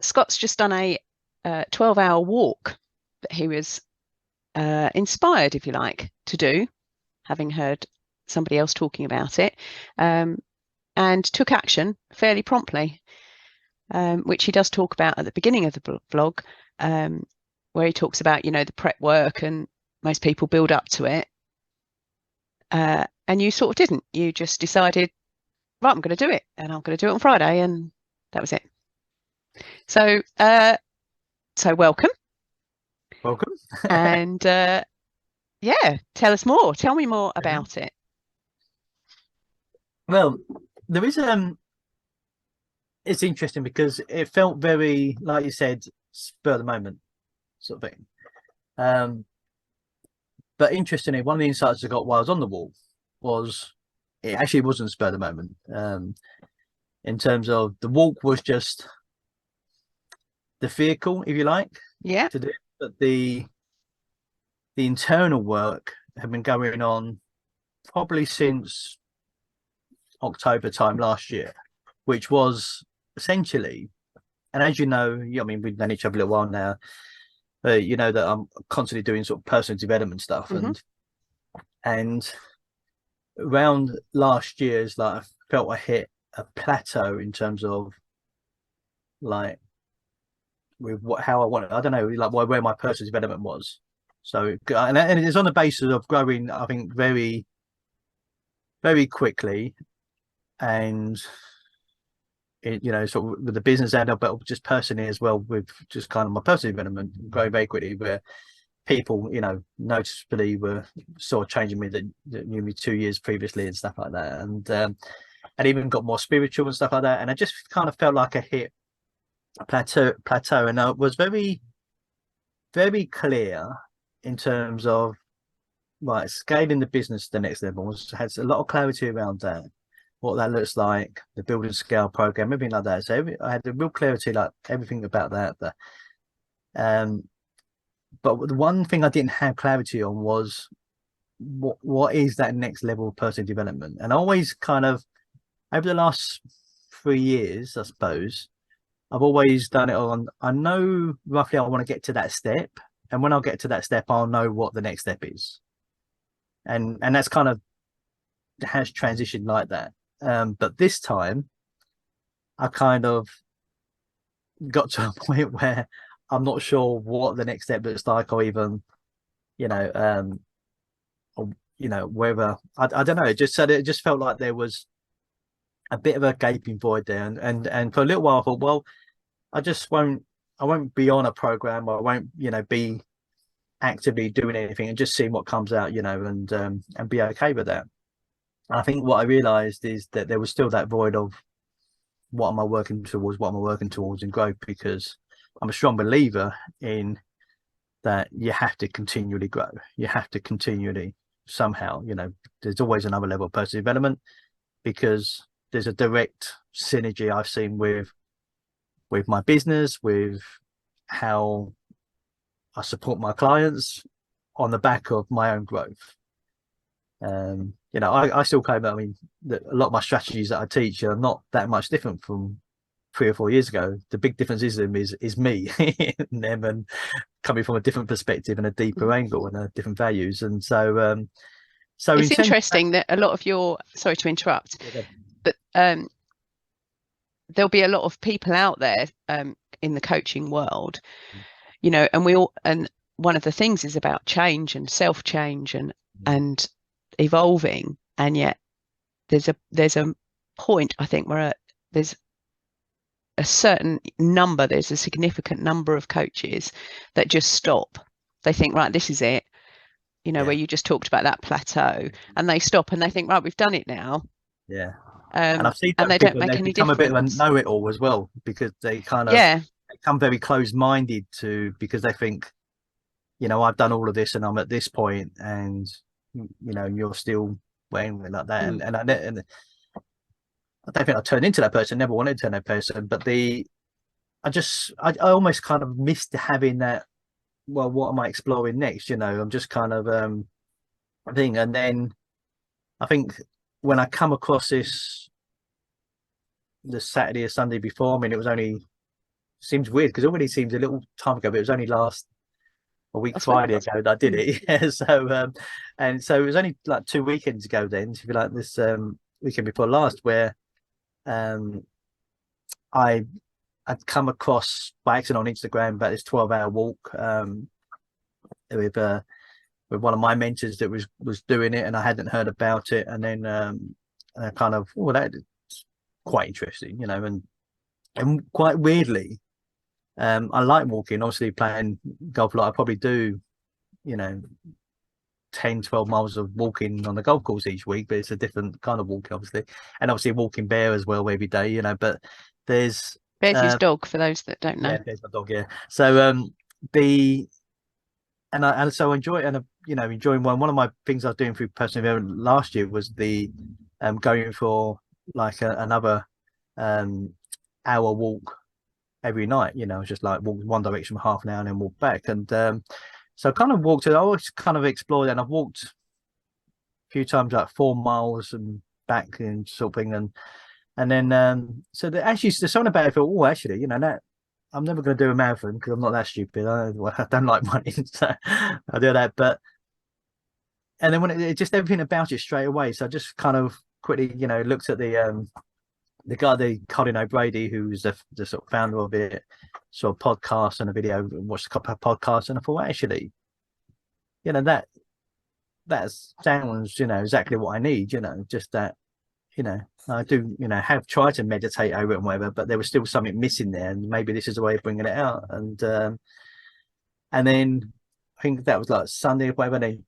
Scott's just done a 12-hour walk that he was inspired, if you like, to do, having heard somebody else talking about it, and took action fairly promptly, which he does talk about at the beginning of the vlog, where he talks about, you know, the prep work and most people build up to it. And you sort of didn't. You just decided, right, I'm going to do it, and I'm going to do it on Friday, and that was it. So, welcome. Welcome. And yeah, tell us more. Tell me more about it. Well, there is it's interesting because it felt very, like you said, spur of the moment sort of thing. But interestingly, one of the insights I got while I was on the wall was it actually wasn't spur of the moment. In terms of the walk was just the vehicle, if you like, Yeah. to do it. But the internal work had been going on probably since October time last year, which was essentially, and as you know, I mean, we've known each other a little while now. You know that I'm constantly doing sort of personal development stuff, and around last year's, like, I felt I hit a plateau in terms of like with how I wanted. I don't know, like where my personal development was. So, and it's on the basis of growing, I think, very, very quickly, and you know, sort of with the business end up, but just personally as well, with just kind of my personal development growing very quickly, where people, you know, noticeably were sort of changing me that knew me 2 years previously and stuff like that, and even got more spiritual and stuff like that. And I just kind of felt like I hit a plateau, and I was very, very clear in terms of like scaling the business to the next level. Has a lot of clarity around that, what that looks like, the building scale program, everything like that. So I had a real clarity, like everything about that. But the one thing I didn't have clarity on was what is that next level of personal development. And I always kind of, over the last 3 years, I suppose, I've always done it on, I know roughly I want to get to that step, and when I'll get to that step, I'll know what the next step is. And that's kind of has transitioned like that. But this time I kind of got to a point where I'm not sure what the next step looks like, or even, you know, or, you know, whether I don't know. It just said, it just felt like there was a bit of a gaping void there, and for a little while I thought, well, I won't be on a program, or I won't, you know, be actively doing anything, and just seeing what comes out, you know, and be okay with that. And I think what I realized is that there was still that void of what am I working towards, in growth, because I'm a strong believer in that you have to continually grow. You have to continually somehow, you know, there's always another level of personal development, because there's a direct synergy I've seen with my business, with how I support my clients on the back of my own growth. You know, I still claim that, I mean, that a lot of my strategies that I teach are not that much different from 3 or 4 years ago. The big difference is me and them, and coming from a different perspective and a deeper angle and different values. And so, so it's interesting that a lot of your, sorry to interrupt, but there'll be a lot of people out there in the coaching world, you know, and we all, and one of the things is about change and self-change and evolving, and yet there's a point, I think, where there's a certain number, there's a significant number of coaches that just stop. They think, right, this is it, you know, where you just talked about that plateau, and they stop and they think, right, we've done it now. Yeah. And I've seen and those they don't people, and make they've any become a bit of a difference. know-it-all as well, because they kind of Yeah. become very closed-minded because they think, you know, I've done all of this and I'm at this point, and you know, you're still weighing like that. And I don't think I turned into that person. Never wanted to turn that person, but I almost kind of missed having that. Well, what am I exploring next? You know, I'm just kind of thing. And then I think when I come across this the Saturday or Sunday before, I mean, it was only seems weird because it already seems a little time ago, but it was only a week That's right. Friday ago that I did it. Yeah, and so it was only like 2 weekends ago then, if you like, this weekend before last, where um I I'd come across by accident on Instagram about this 12-hour walk with one of my mentors that was doing it, and I hadn't heard about it, and then kind of, well, that's quite interesting, and quite weirdly, I like walking. Obviously, playing golf a lot, I probably do, you know, 10, 12 miles of walking on the golf course each week, but it's a different kind of walking, obviously, and obviously walking bear as well every day, but there's Bear's his dog, for those that don't know. yeah, there's my dog, yeah. So the and so I enjoy, and enjoying one of my things I was doing through personal development last year was the going for like another hour walk every night. Just like walk one direction for half an hour and then walk back. And so I kind of walked, I always kind of explored, and I've walked a few times, like 4 miles and back and sort of thing. And then so actually there's something about it. I thought, oh, actually, that I'm never going to do a marathon because I'm not that stupid. I don't like running, so I do that. And then when it just everything about it straight away. So I just kind of quickly, looked at the guy, Colin O'Brady, who's the sort of founder of it, sort of podcast and a video, watched a couple of podcasts, and I thought, well, actually, that sounds, exactly what I need. Just that, I do, have tried to meditate over it and whatever, but there was still something missing there, and maybe this is a way of bringing it out. And then I think that was like Sunday or whatever. Then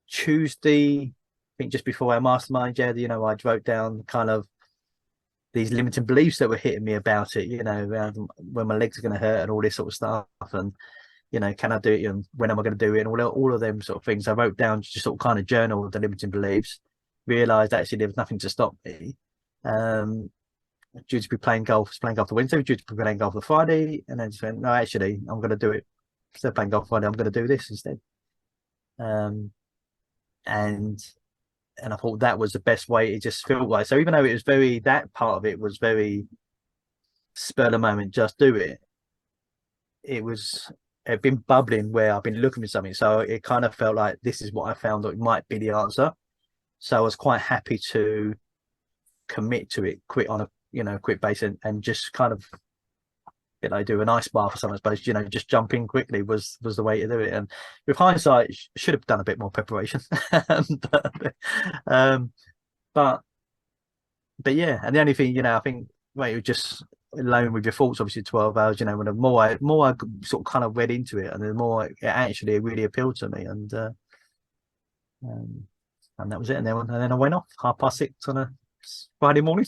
Tuesday, I think just before our mastermind, yeah, I wrote down kind of these limiting beliefs that were hitting me about it, around when my legs are going to hurt and all this sort of stuff, and can I do it, and when am I going to do it, and all of them sort of things. I wrote down, just sort of kind of journal the limiting beliefs. Realized actually there was nothing to stop me. Due to be playing golf the Wednesday, due to be playing golf the Friday, and then just went, no, actually, I'm going to do it. Instead of playing golf Friday, I'm going to do this instead. And I thought that was the best way. It just felt like, so even though it was that part of it was very spur of the moment, just do it. It'd been bubbling where I've been looking for something. So it kind of felt like this is what I found that might be the answer. So I was quite happy to commit to it, quit on a quick basis, and just kind of do an ice bath or something. I suppose just jump in quickly was the way to do it. And with hindsight, should have done a bit more preparation. but yeah, and the only thing I think, well, you're just alone with your thoughts. Obviously, 12 hours. When the more I sort of kind of read into it, and the more it actually really appealed to me, and that was it. And then I went off 6:30 on a Friday morning.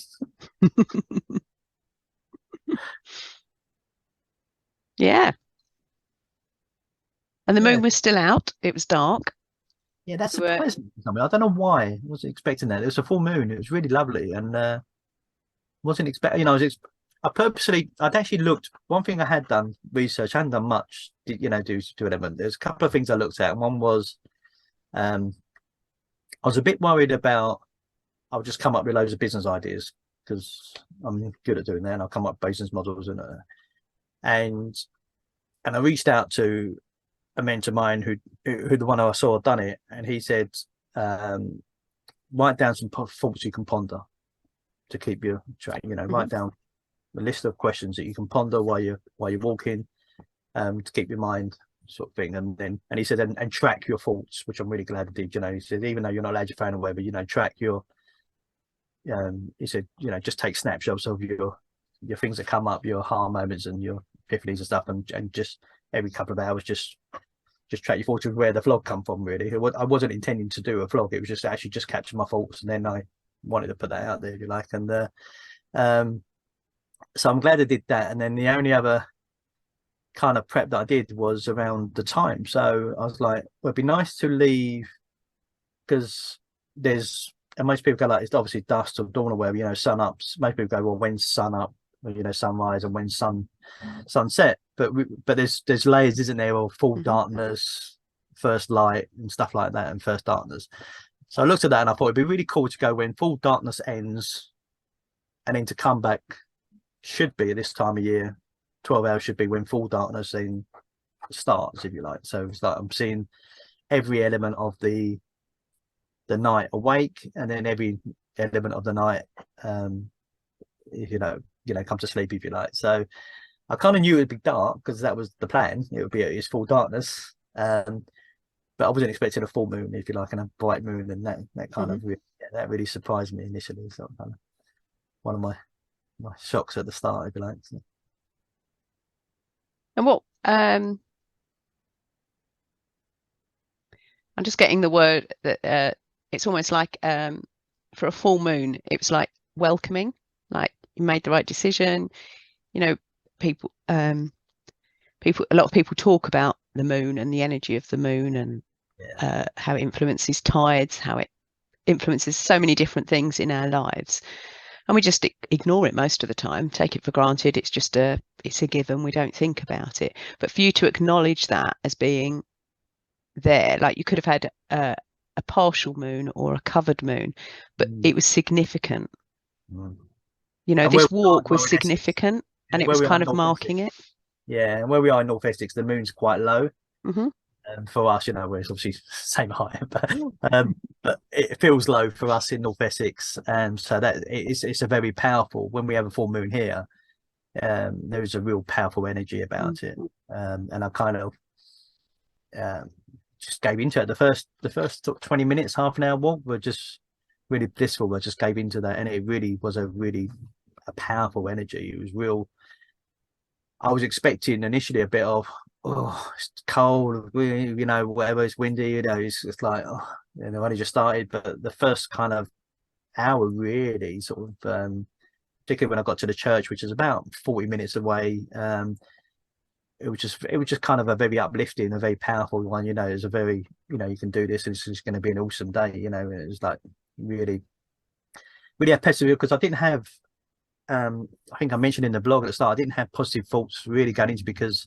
Yeah. And the moon was still out. It was dark. Yeah, that surprised me. I don't know why. I wasn't expecting that. It was a full moon. It was really lovely, and wasn't expecting. I'd actually looked. One thing I had done research. I hadn't done much. Do element. There's a couple of things I looked at, and one was, I was a bit worried about. I'll just come up with loads of business ideas because I'm good at doing that, and I'll come up with business models and I reached out to a mentor of mine who the one I saw had done it, and he said, write down some thoughts you can ponder to keep you track. Write down a list of questions that you can ponder while you're walking, to keep your mind sort of thing. And he said, and track your thoughts, which I'm really glad I did. He said, even though you're not allowed your phone or whatever, track your. He said, just take snapshots of your things that come up, your aha moments and your epiphanies and stuff, and just every couple of hours, just track your thoughts of where the vlog come from. Really, I wasn't intending to do a vlog. It was just actually just capture my thoughts, and then I wanted to put that out there, if you like. And so I'm glad I did that. And then the only other kind of prep that I did was around the time. So I was like, well, it'd be nice to leave, because and most people go like, it's obviously dusk or dawn or whatever, sun ups. Most people go, well, when's sun up, sunrise, and when sunset. But there's layers, isn't there, of full darkness, first light and stuff like that, and first darkness. So I looked at that and I thought it'd be really cool to go when full darkness ends, and then to come back should be at this time of year, 12 hours should be when full darkness then starts, if you like. So it's like I'm seeing every element of the night awake, and then every element of the night, you know, come to sleep, if you like. So I kind of knew it would be dark because that was the plan. It would be it's full darkness. But I wasn't expecting a full moon, if you like, and a bright moon, and that kind of that really surprised me initially. So kind of one of my shocks at the start, if you like. So. And what I'm just getting the word that it's almost like for a full moon, it was like welcoming, like you made the right decision. You know, people a lot of people talk about the moon and the energy of the moon, and how it influences tides, how it influences so many different things in our lives, and we just ignore it most of the time, take it for granted. It's just it's a given, we don't think about it. But for you to acknowledge that as being there, like you could have had a partial moon or a covered moon, but it was significant. You know, And this walk was significant, and it was kind of marking it. Yeah, and where we are in North Essex, the moon's quite low. Mm-hmm. For us, you know, we're obviously same height, but it feels low for us in North Essex, and so that it's a very powerful. When we have a full moon here, there is a real powerful energy about it, and I kind of just gave into it. The first 20 minutes, half an hour walk were just really blissful. I just gave into that, and it really was a powerful energy. It was real. I was expecting initially a bit of, oh, it's cold, you know, whatever, it's windy, you know, it's like, oh, you know, only just started. But the first kind of hour really sort of, particularly when I got to the church, which is about 40 minutes away, it was just kind of a very uplifting, a very powerful one. You know, it was a very, you know, you can do this, it's just going to be an awesome day. You know, it was like really had perseverance, because I didn't have. I think I mentioned in the blog at the start, I didn't have positive thoughts really going into, because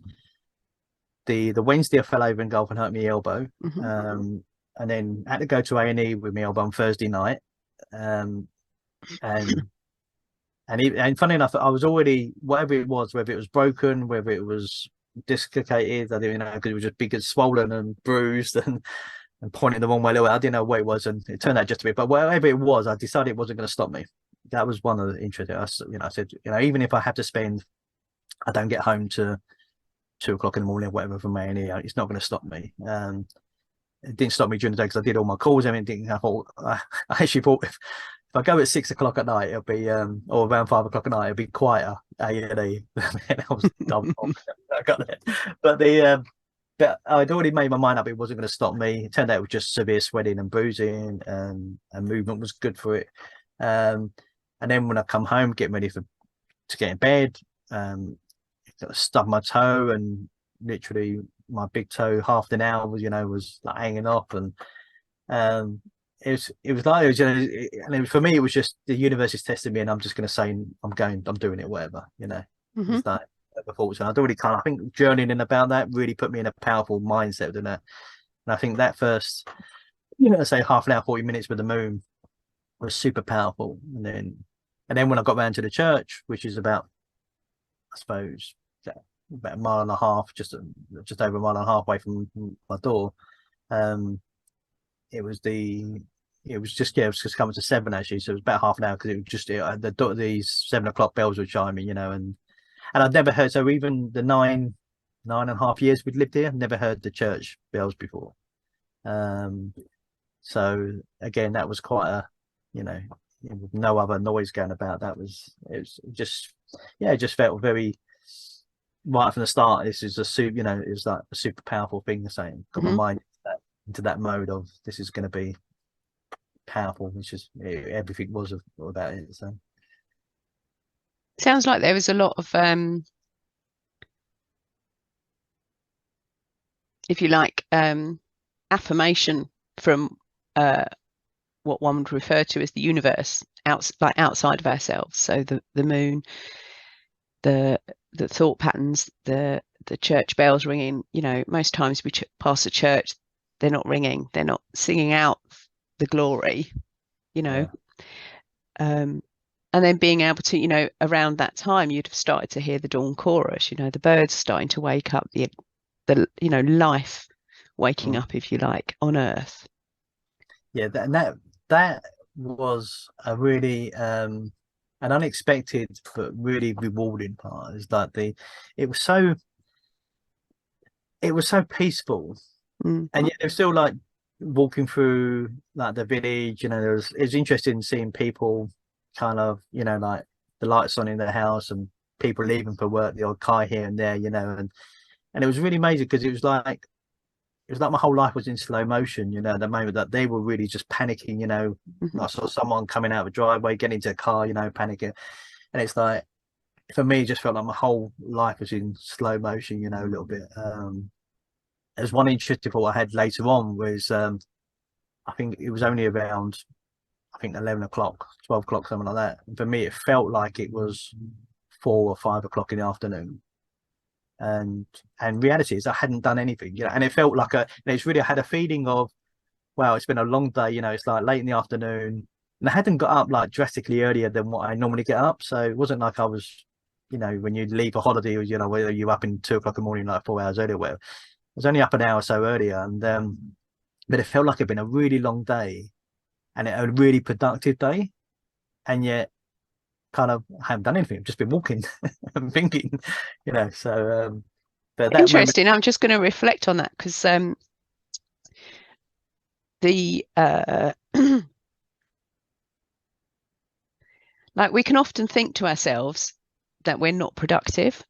the Wednesday I fell over in golf and hurt my elbow, and then had to go to A&E with my elbow on Thursday night, and funny enough, I was already, whatever it was, whether it was broken, whether it was dislocated, I didn't know, because it was just big and swollen and bruised and pointing the wrong way. I didn't know what it was, and it turned out just to be. But whatever it was, I decided it wasn't going to stop me. That was one of the interesting. I said, you know, even if I have to spend, I don't get home to 2 o'clock in the morning or whatever from A&E, it's not going to stop me. It didn't stop me during the day because I did all my calls. I thought, I actually thought if I go at 6 o'clock at night, it'll be or around 5 o'clock at night, it'll be quieter. A&E. I was dumb. I got it. But but I'd already made my mind up it wasn't going to stop me. It turned out it was just severe swelling and bruising, and movement was good for it. And then when I come home, getting ready to get in bed, stubbed my toe, and literally my big toe, half an hour was like hanging off, and it was like, you know, and for me it was just the universe is testing me, and I'm just going to say I'm doing it, whatever, you know. It's like the thoughts, and I'd already I think journaling about that really put me in a powerful mindset, didn't it? And I think that first, say half an hour, 40 minutes with the moon was super powerful. And then when I got round to the church, which is about, I suppose, about a mile and a half, just over a mile and a half away from my door, it was just coming to 7 actually, so it was about half an hour, because it was just these 7 o'clock bells were chiming, you know, and I'd never heard, so even the nine and a half years we'd lived here, never heard the church bells before. So again, that was quite a, with no other noise going about. It just felt very right from the start. This is it was like a super powerful thing to say. Got my mind into that mode of this is going to be powerful, which is everything was about it. So sounds like there was a lot of if you like affirmation from what one would refer to as the universe, outside of ourselves. So the moon, the thought patterns, the church bells ringing. You know, most times we pass a church, they're not ringing, they're not singing out the glory. You know, And then being able to, you know, around that time, you'd have started to hear the dawn chorus, you know, the birds starting to wake up, you know, life waking up, if you like, on Earth. Yeah, that was a really an unexpected but really rewarding part. Is like it was so it was so peaceful, Mm. and yet it was still like walking through like the village. You know, it was interesting seeing people kind of, you know, like the lights on in their house and people leaving for work, the odd car here and there, you know, and it was really amazing because it was like my whole life was in slow motion, you know, the moment that they were really just panicking, you know. Mm-hmm. I saw someone coming out of a driveway, getting into a car, you know, panicking. And it's like, for me, it just felt like my whole life was in slow motion, you know, a little bit. There's one interesting thought I had later on was, I think it was only around, I think 11 o'clock, 12 o'clock, something like that. And for me, it felt like it was 4 or 5 o'clock in the afternoon. And reality is I hadn't done anything, you know, and it felt like it's really, I had a feeling of, wow, it's been a long day, you know, it's like late in the afternoon, and I hadn't got up like drastically earlier than what I normally get up. So it wasn't like I was, you know, when you leave a holiday, or, you know, whether you're up in 2 o'clock in the morning, like 4 hours earlier, well, I was only up an hour or so earlier. And but it felt like it'd been a really long day and a really productive day. And yet kind of I haven't done anything. I've just been walking and thinking, you know, so but that moment. Interesting. I'm just going to reflect on that because the like we can often think to ourselves that we're not productive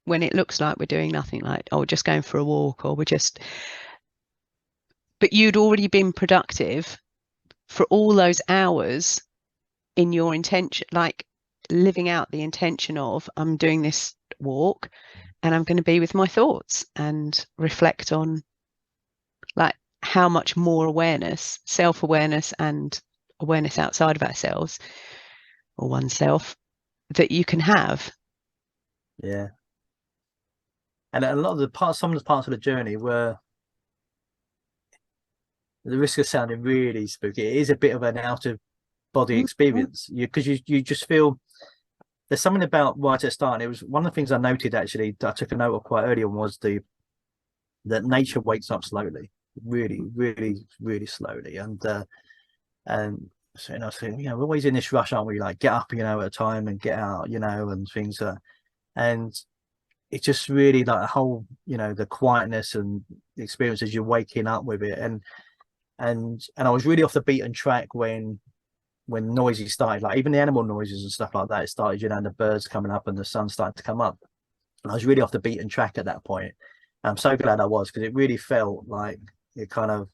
when it looks like we're doing nothing, like, oh, we're just going for a walk, or we're just, but you'd already been productive for all those hours in your intention, like living out the intention of, I'm doing this walk and I'm going to be with my thoughts and reflect on like how much more awareness, self-awareness and awareness outside of ourselves or oneself that you can have. Yeah. And a lot of the parts, some of the parts of the journey were, the risk of sounding really spooky, it is a bit of an out of body experience. Because you just feel there's something about right at the start. And it was one of the things I noted, actually, that I took a note of quite early on, was that nature wakes up slowly, really, really, really slowly. And so, you know, so, you know, we're always in this rush, aren't we? Like, get up, you know, at a time and get out, you know, and things. And it's just really like a whole, you know, the quietness and the experience as you're waking up with it. And I was really off the beaten track when noises started, like even the animal noises and stuff like that. It started, you know, and the birds coming up and the sun started to come up. And I was really off the beaten track at that point. And I'm so glad I was, because it really felt like it kind of,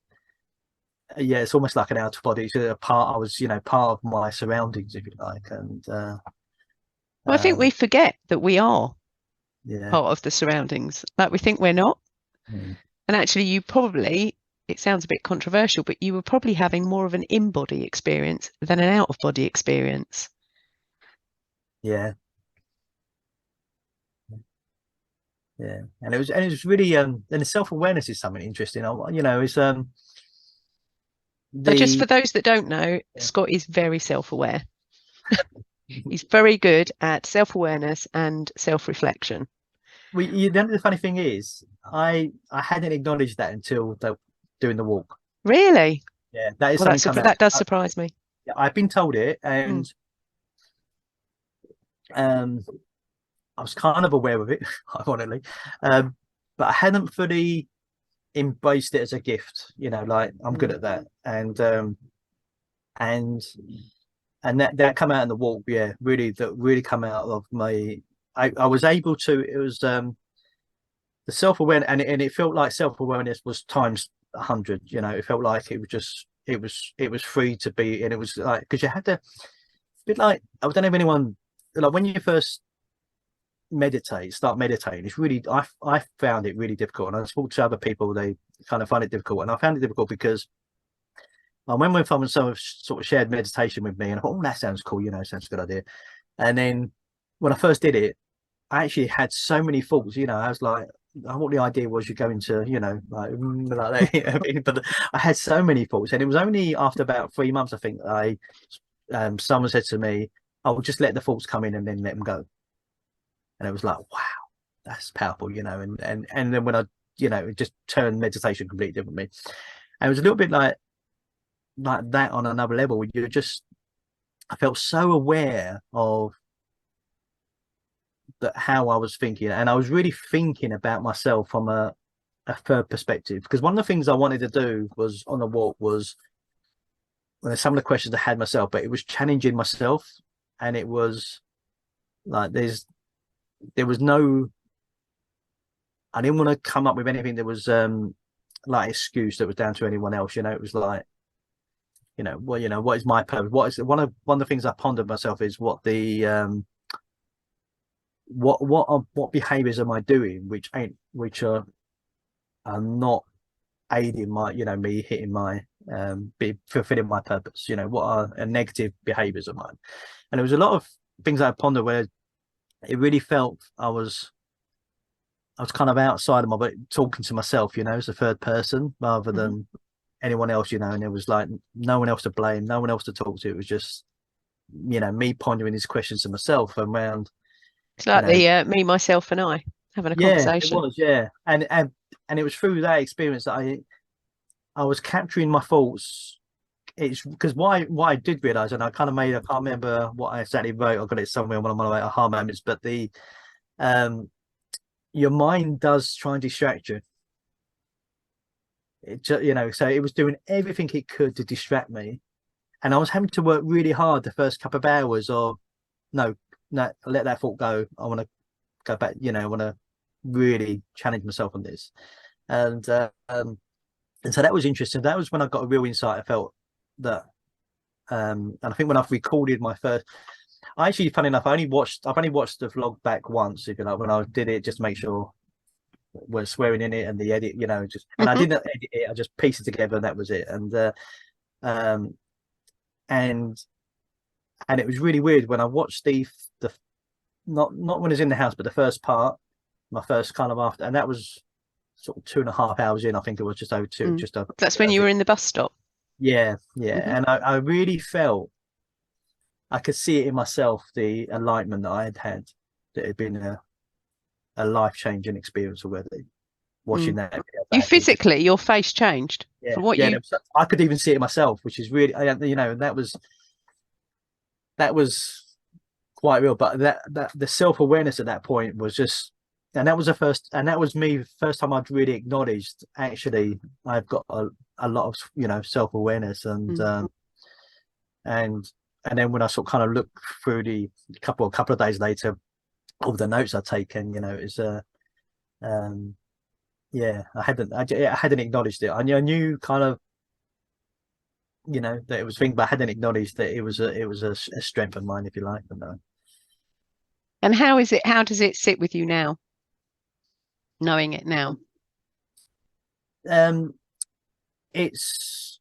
yeah, it's almost like an out of body. It's a part, I was, you know, part of my surroundings, if you like. And Well, I think we forget that we are yeah, part of the surroundings. Like we think we're not. mm. And actually, you probably, it sounds a bit controversial, but you were probably having more of an in-body experience than an out-of-body experience. Yeah. Yeah. And it was really and the self-awareness is something interesting. You know, it's So just for the those that don't know, Scott is very self-aware. He's very good at self-awareness and self-reflection. the funny thing is, I hadn't acknowledged that until doing the walk. Really? Yeah, that is Well, something that does surprise me. I've been told it, Mm. and um I was kind of aware of it, ironically, but I hadn't fully embraced it as a gift. You know, like I'm good at that, and that come out in the walk. Yeah, really, that really come out of my. I was able to. It was the self-awareness, and it felt like self-awareness was times 100. You know, it felt like it was just it was free to be, and it was like, because you had to, a bit like, I don't know if anyone, like when you first start meditating, it's really, I found it really difficult, and I spoke to other people, they kind of find it difficult, and I found it difficult because I went with someone sort of shared meditation with me, and I thought, oh, that sounds cool, you know, sounds a good idea. And then when I first did it, I actually had so many thoughts, you know. I was like, what the idea was, you go into, you know, like that. But I had so many thoughts, and it was only after about 3 months, I think, I someone said to me, I will just let the thoughts come in and then let them go. And it was like, wow, that's powerful, you know. And then when I, you know, it just turned meditation completely different for me. And it was a little bit like that on another level. You're just, I felt so aware of that, how I was thinking, and I was really thinking about myself from a third perspective. Because one of the things I wanted to do was on the walk was, well, some of the questions I had myself, but it was challenging myself, and it was like there was no, I didn't want to come up with anything that was like excuse that was down to anyone else. You know, it was like, you know, well, you know, what is my purpose? What is one of the things I pondered myself is what the what behaviors am I doing which are not aiding my, you know, me hitting my be fulfilling my purpose. You know, what are negative behaviors of mine? And there was a lot of things I pondered where it really felt I was kind of outside of my, but talking to myself, you know, as a third person rather than anyone else, you know. And it was like no one else to blame, no one else to talk to. It was just, you know, me pondering these questions to myself around, It's you like know. the me, myself, and I having a Yeah, it conversation. was, yeah. And it was through that experience that I was capturing my thoughts. It's because why I did realize, and I kind of made, I can't remember what I exactly wrote. I got it somewhere on one of my aha moments, but the um your mind does try and distract you. It just, you know, so it was doing everything it could to distract me, and I was having to work really hard the first couple of hours of no, no, let that thought go. I want to go back, you know, I want to really challenge myself on this. And so that was interesting. That was when I got a real insight. I felt that and I think when I've recorded my first, I actually, funny enough, I've only watched the vlog back once, if you like, when I did it, just to make sure we're swearing in it and the edit, you know, just, and I didn't edit it, I just pieced it together and that was it. Um and and it was really weird when I watched the not when it's in the house, but the first part, my first kind of after, and that was sort of 2.5 hours in. I think it was just over two, just over That's 2 when hours you in. were in the bus stop. Yeah, yeah. Hmm. And I really felt, I could see it in myself, the enlightenment that I had had, that had been a life-changing experience already. Watching that video You back, it just, physically, your face changed yeah, from what yeah. you. I could even see it myself, which is really, you know, that was quite real. But that the self-awareness at that point was just, and that was the first, and that was me first time I'd really acknowledged, actually I've got a lot of, you know, self-awareness. And and then when I sort of kind of looked through the couple of days later, all the notes I'd taken, you know, it's um yeah, I hadn't acknowledged it. I knew kind of, you know, that it was a thing, but I hadn't acknowledged that it was a strength of mine, if you like. And And how is it? How does it sit with you now, knowing it now? um it's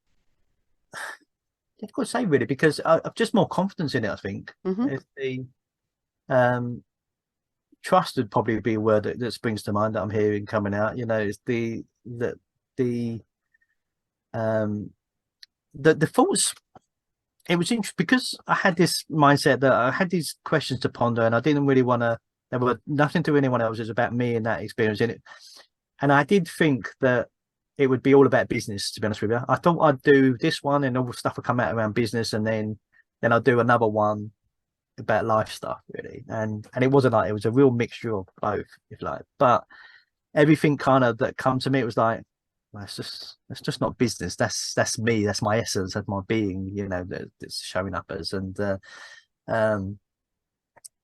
difficult to say really, because I've just more confidence in it, I think. Hmm. It's the trust would probably be a word that springs to mind that I'm hearing coming out. You know, it's the um the thoughts. It was interesting because I had this mindset that I had these questions to ponder, and I didn't really want to. There were nothing to anyone else. It was about me and that experience in it. And I did think that it would be all about business. To be honest with you, I thought I'd do this one, and all the stuff would come out around business, and then I'd do another one about life stuff, really. And it wasn't like, it was a real mixture of both, if you like. But everything kind of that come to me, it was like, well, it's just not business. That's me. That's my essence. That's my being. You know, that's showing up as. Um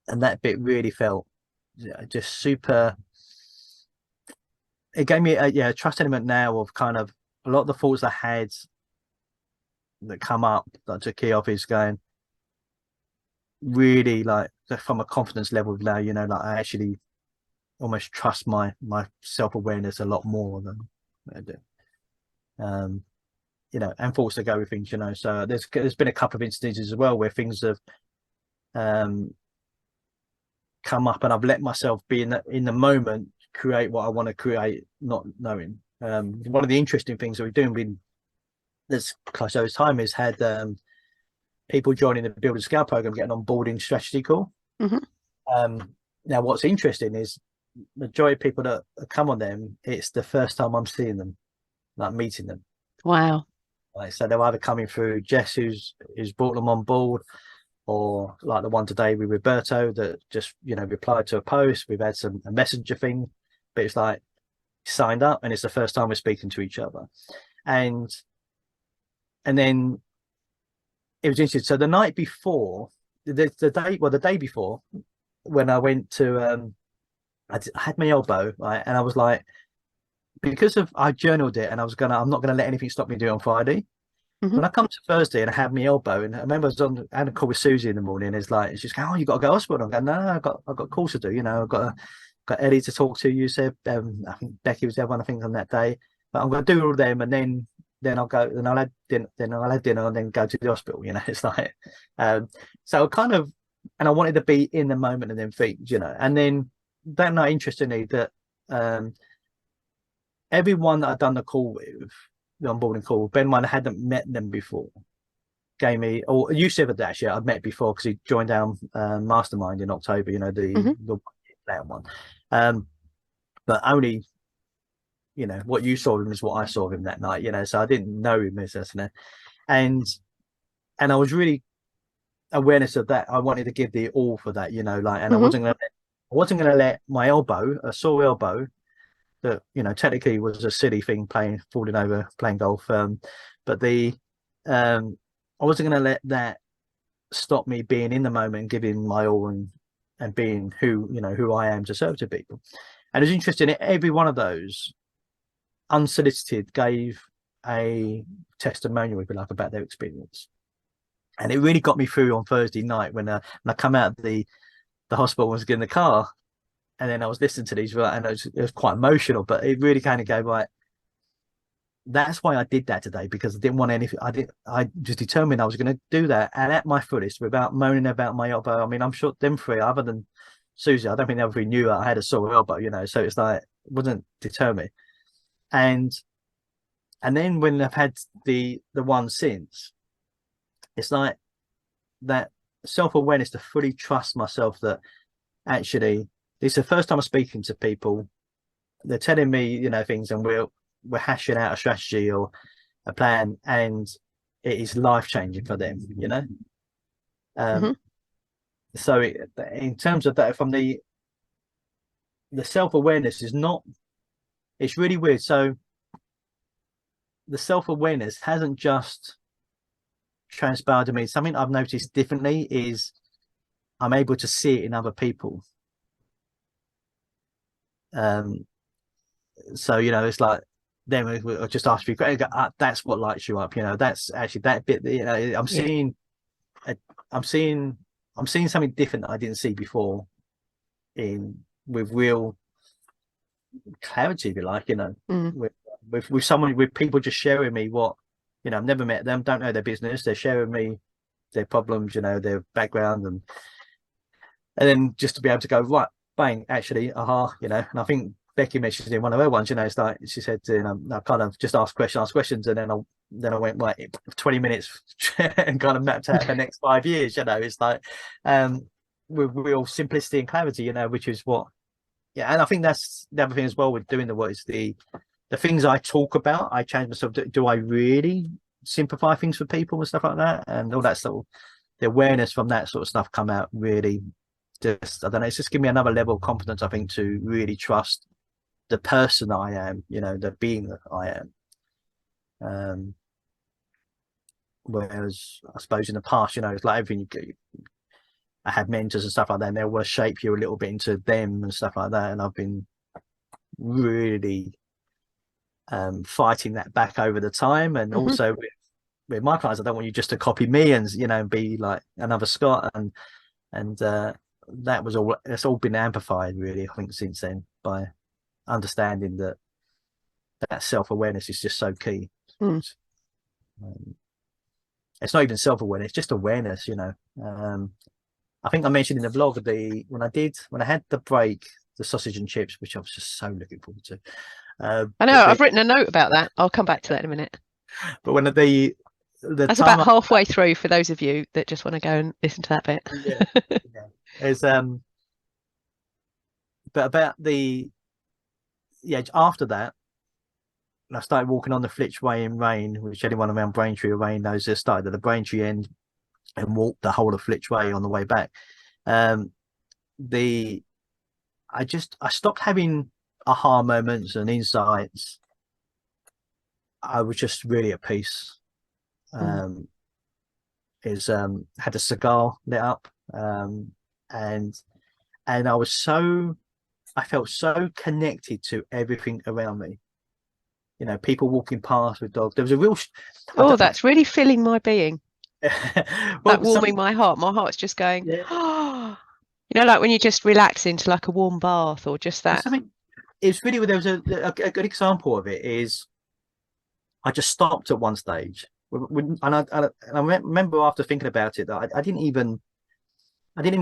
and that bit really felt, yeah, just super. It gave me a trust element now of kind of a lot of the thoughts I had that come up that to key off is going really like from a confidence level now. You know, like I actually almost trust my self-awareness a lot more than I do. Um, you know, and thoughts that go with things, you know. So there's been a couple of instances as well where things have um come up, and I've let myself be in the moment, create what I want to create, not knowing. One of the interesting things that we're doing, been this close over time, is had people joining the Build and Scale program get an onboarding strategy call. Now, what's interesting is majority of people that come on them, it's the first time I'm seeing them, like meeting them. Wow. Like, so they're either coming through Jess, who's brought them on board, or like the one today with Roberto that just, you know, replied to a post. We've had a messenger thing, but it's like signed up, and it's the first time we're speaking to each other. And then it was interesting. So the night before, the day before, when I went to, I had my elbow, right, and I was like, because I journaled it, and I'm not gonna let anything stop me doing it on Friday. When I come to Thursday and I have my elbow, and I remember I had a call with Susie in the morning. It's like, she's going, "Oh, you got to go to hospital." I'm going, "No, I've got calls to do. You know, I've got Eddie to talk to. You said, I think Becky was there one, I think, on that day. But I'm going to do all of them, and then I'll go, and I'll have dinner, and then go to the hospital. You know, it's like, so kind of, and I wanted to be in the moment and then think, you know, and then that night, interestingly, that everyone that I'd done the call with, the onboarding call, Ben one hadn't met them before, gave me, or you said that actually I'd met before because he joined our mastermind in October, you know, the that one, but only, you know, what you saw of him is what I saw of him that night, you know, so I didn't know him as a, and I was really awareness of that. I wanted to give the all for that, you know, like, and I wasn't gonna let my elbow, a sore elbow, that, you know, technically was a silly thing, falling over playing golf, but I wasn't going to let that stop me being in the moment and giving my all and being who I am to serve to people. And it's interesting, every one of those unsolicited gave a testimonial, if you like, about their experience, and it really got me through on Thursday night when I come out of the hospital and was getting in the car. And then I was listening to these, and it was quite emotional, but it really kind of gave, like, that's why I did that today, because I didn't want anything. I just determined I was going to do that, and at my fullest, without moaning about my elbow. I mean, I'm sure them three, other than Susie, I don't think they ever really knew I had a sore elbow, you know, so it's like, it wasn't determined. And then when I've had the one since, it's like that self-awareness to fully trust myself that actually, it's the first time I'm speaking to people. They're telling me, you know, things, and we're hashing out a strategy or a plan, and it is life-changing for them, you know. So in terms of that, from the self-awareness is not, it's really weird. So the self-awareness hasn't just transpired to me. Something I've noticed differently is I'm able to see it in other people. So, you know, it's like, then we just ask you, that's what lights you up, you know, that's actually that bit, you know, I'm seeing something different that I didn't see before, with real clarity, if you like, you know, with someone, with people just sharing me what, you know, I've never met them, don't know their business, they're sharing me their problems, you know, their background, and then just to be able to go, right, bang, actually, you know. And I think Becky mentioned in one of her ones, you know, it's like, she said, you know, I kind of just ask questions, and then I went, like, 20 minutes and kind of mapped out the next 5 years, you know. It's like, with real simplicity and clarity, you know, which is what, yeah. And I think that's the other thing as well with doing the work, is the things I talk about, I change myself. Do I really simplify things for people and stuff like that, and all that sort of, the awareness from that sort of stuff come out really, just, I don't know, it's just given me another level of confidence, I think, to really trust the person I am, you know, the being that I am. Whereas I suppose in the past, you know, it's like everything I had mentors and stuff like that, and they will shape you a little bit into them and stuff like that, and I've been really fighting that back over the time. And also with my clients, I don't want you just to copy me and, you know, be like another Scott, and it's all been amplified, really, I think, since then, by understanding that self-awareness is just so key. It's not even self-awareness, it's just awareness, you know. I think I mentioned in the vlog, when I had the break, the sausage and chips, which I was just so looking forward to. I know, I've written a note about that. I'll come back to that in a minute. But when the That's time about halfway through for those of you that just want to go and listen to that yeah, bit. yeah. Is but about the yeah, after that, I started walking on the Flitchway in Rain, which anyone around Braintree or Rain knows. They started at the Braintree end and walked the whole of Flitchway on the way back. Um, the I stopped having aha moments and insights. I was just really at peace. Mm. Um, is Had a cigar lit up, and I was I felt so connected to everything around me. You know, people walking past with dogs. There was a real, I Oh, don't know. that's really filling my being. That Well, warming my heart. My heart's just going, yeah, oh, like when you just relax into like a warm bath or just there's that. something. It's really there was a good example of it is I just stopped at one stage, and I remember after thinking about it that I didn't even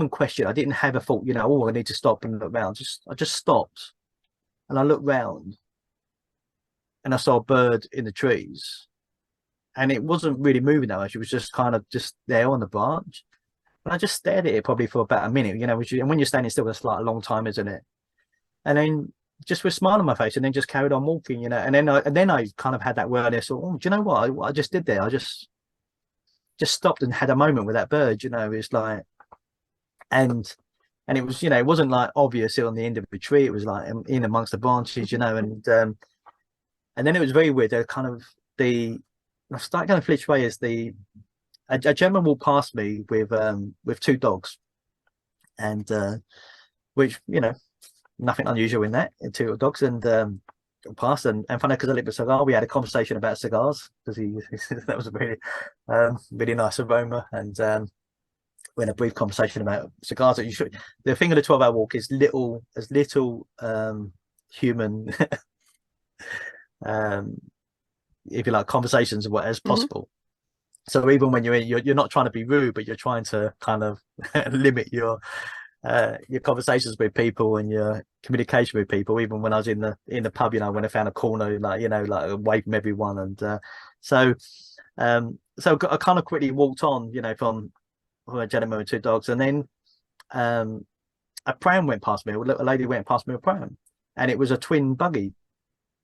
question. I didn't have a thought. You know, oh, I need to stop and look round. I just stopped and I looked round and I saw a bird in the trees, and it wasn't really moving that much. It was just kind of just there on the branch. And I just stared at it probably for about a minute, you know, and when you're standing still, that's like a long time, isn't it? And then just with a smile on my face, and then just carried on walking, you know. And then I kind of had that awareness. Oh, do you know what I just did there? I just stopped and had a moment with that bird, you know. It's like, and it was, you know, it wasn't like obvious on the end of the tree. It was like in amongst the branches, you know. And then it was very weird. They're kind of the I started going to Flitch Way as a gentleman walked past me with two dogs, and which, you know, nothing unusual in that, in two dogs, and past, and funny because I lit a cigar, we had a conversation about cigars because he that was a really really nice aroma, and we had a brief conversation about cigars. That you should, the thing of the 12-hour walk is little human um if you like conversations as Mhm. possible. So even when you're not trying to be rude, but you're trying to kind of limit your conversations with people and your communication with people. Even when I was in the pub, you know, when I found a corner, like, you know, like away from everyone, and so I kind of quickly walked on, you know, from a gentleman with two dogs, and then um, a pram went past me. A lady went past me with a pram, and it was a twin buggy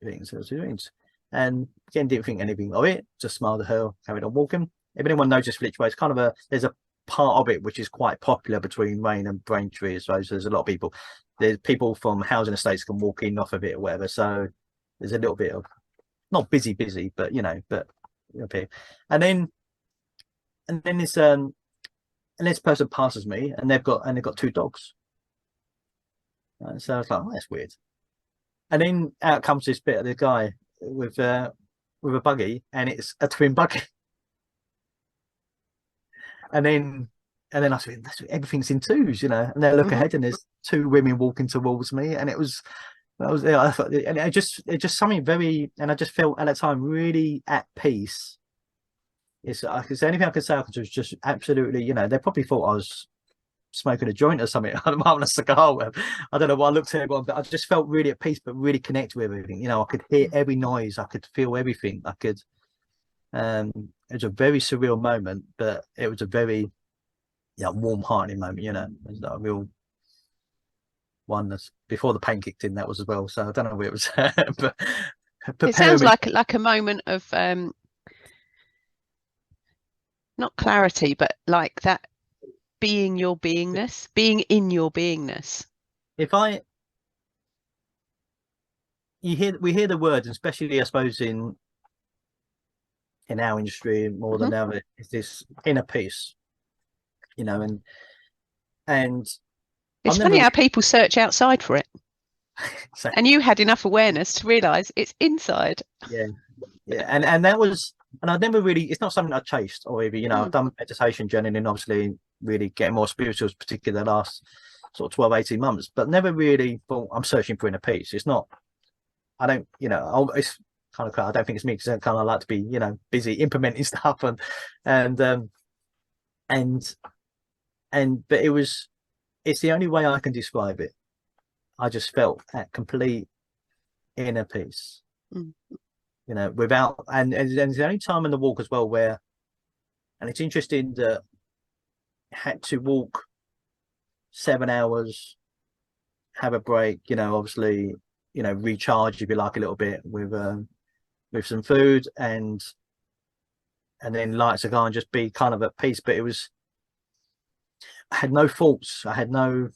thing. So it was two things, and again, didn't think anything of it. Just smiled at her, carried on walking. If anyone knows this Flitchway, it's kind of there's a part of it which is quite popular between Rain and Braintree, as well. So there's a lot of people. There's people from housing estates can walk in off of it or whatever. So there's a little bit of not busy, but you know, okay. And then this person passes me, and they've got two dogs. So I was like, oh, that's weird. And then out comes this bit of the guy with a buggy, and it's a twin buggy. And then I said, everything's in twos, you know. And then I look Mhm. ahead, and there's two women walking towards me, and yeah, I thought, and it just something very, and I just felt at that time really at peace. It's the only thing I could say was just absolutely, you know, they probably thought I was smoking a joint or something. I'm having a cigar. I don't know why I looked at everyone, but I just felt really at peace, but really connected with everything. You know, I could hear every noise, I could feel everything. It was a very surreal moment, but it was a very, yeah, warm-hearted moment. You know, it was like a real one that's before the pain kicked in. That was as well. So I don't know where it was, but It preparing sounds me. like a moment of not clarity, but like that being your beingness, being in your beingness. If I we hear the words, especially I suppose in our industry more Mhm. than ever, is this inner peace. You know, and I've It's funny never how people search outside for it. so And you had enough awareness to realize it's inside. yeah, yeah, and that was, and I'd never really, it's not something I chased or even, you know, I've Mm. done meditation journey and obviously really getting more spiritual, particularly the last sort of 12, 18 months, but never really thought I'm searching for inner peace. It's not, I don't, you know, it's kind of, I don't think it's me because I kind of like to be, you know, busy implementing stuff and, and, but it's the only way I can describe it. I just felt at complete inner peace, Mm. you know, without, and it's the only time in the walk as well where And it's interesting that I had to walk 7 hours, have a break, you know, obviously, you know, recharge if you like a little bit with some food, and then light a cigar and just be kind of at peace. But I had no thoughts, I had no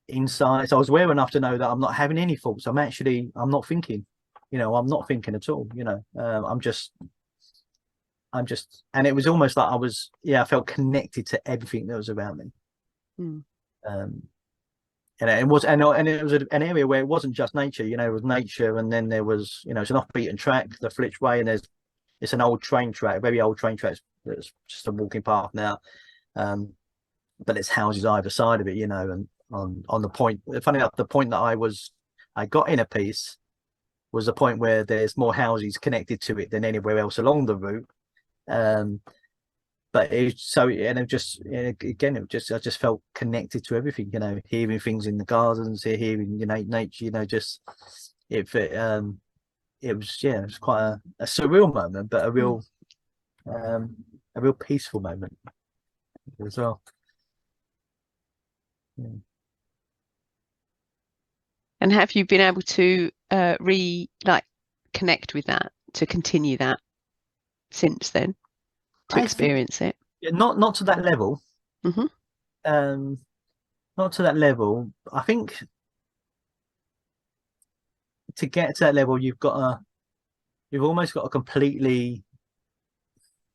insights. I was aware enough to know that I'm not having any thoughts. I'm not thinking, you know, I'm not thinking at all, you know. And it was almost like I felt connected to everything that was around me. Mm. And it was an area where it wasn't just nature, you know. It was nature, and then there was, you know, it's an off-beaten track, the Flitch Way, and it's an old train track, a very old train track that's just a walking path now. But it's houses either side of it, you know. And on the point, funny enough, the point that I got in a piece was the point where there's more houses connected to it than anywhere else along the route. But I just felt connected to everything, you know, hearing things in the gardens, hearing, you know, nature, you know, just it was quite a surreal moment, but a real peaceful moment as well. Yeah. And have you been able to connect with that, to continue that since then, to experience it? Not to that level. Mm-hmm. Not to that level. I think to get to that level, you've almost got to completely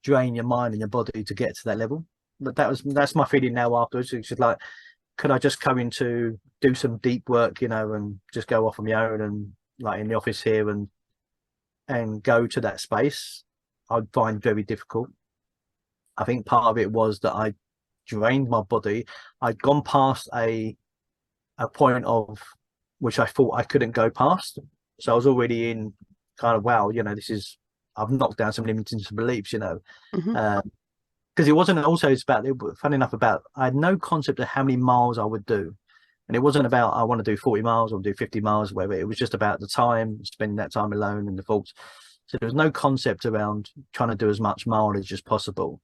drain your mind and your body to get to that level. But that's my feeling now afterwards. It's just like, could I just come in to do some deep work, you know, and just go off on my own, and like in the office here, and go to that space? I'd find very difficult. I think part of it was that I drained my body. I'd gone past a point of which I thought I couldn't go past. So I was already in kind of, wow, you know, I've knocked down some limiting beliefs, you know. Mm-hmm. Because it wasn't also, it's about, funny enough, I had no concept of how many miles I would do. And it wasn't about, I want to do 40 miles or do 50 miles, whatever. It was just about the time, spending that time alone and the thoughts. So there was no concept around trying to do as much mileage as possible.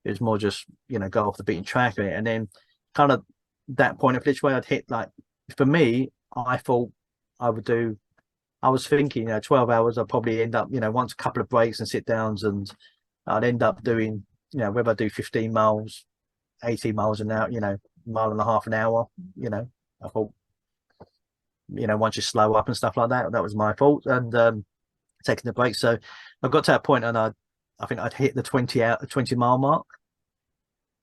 It was more just, you know, go off the beaten track of it. And then kind of that point of which way I'd hit, like, for me, I thought I was thinking, you know, 12 hours, I'd probably end up, you know, once a couple of breaks and sit downs, and I'd end up doing, you know, whether I do 15 miles, 18 miles an hour, you know, mile and a half an hour, you know. I thought, you know, once you slow up and stuff like that, that was my fault. And taking the break. So I got to that point, and I think I'd hit the 20 mile mark.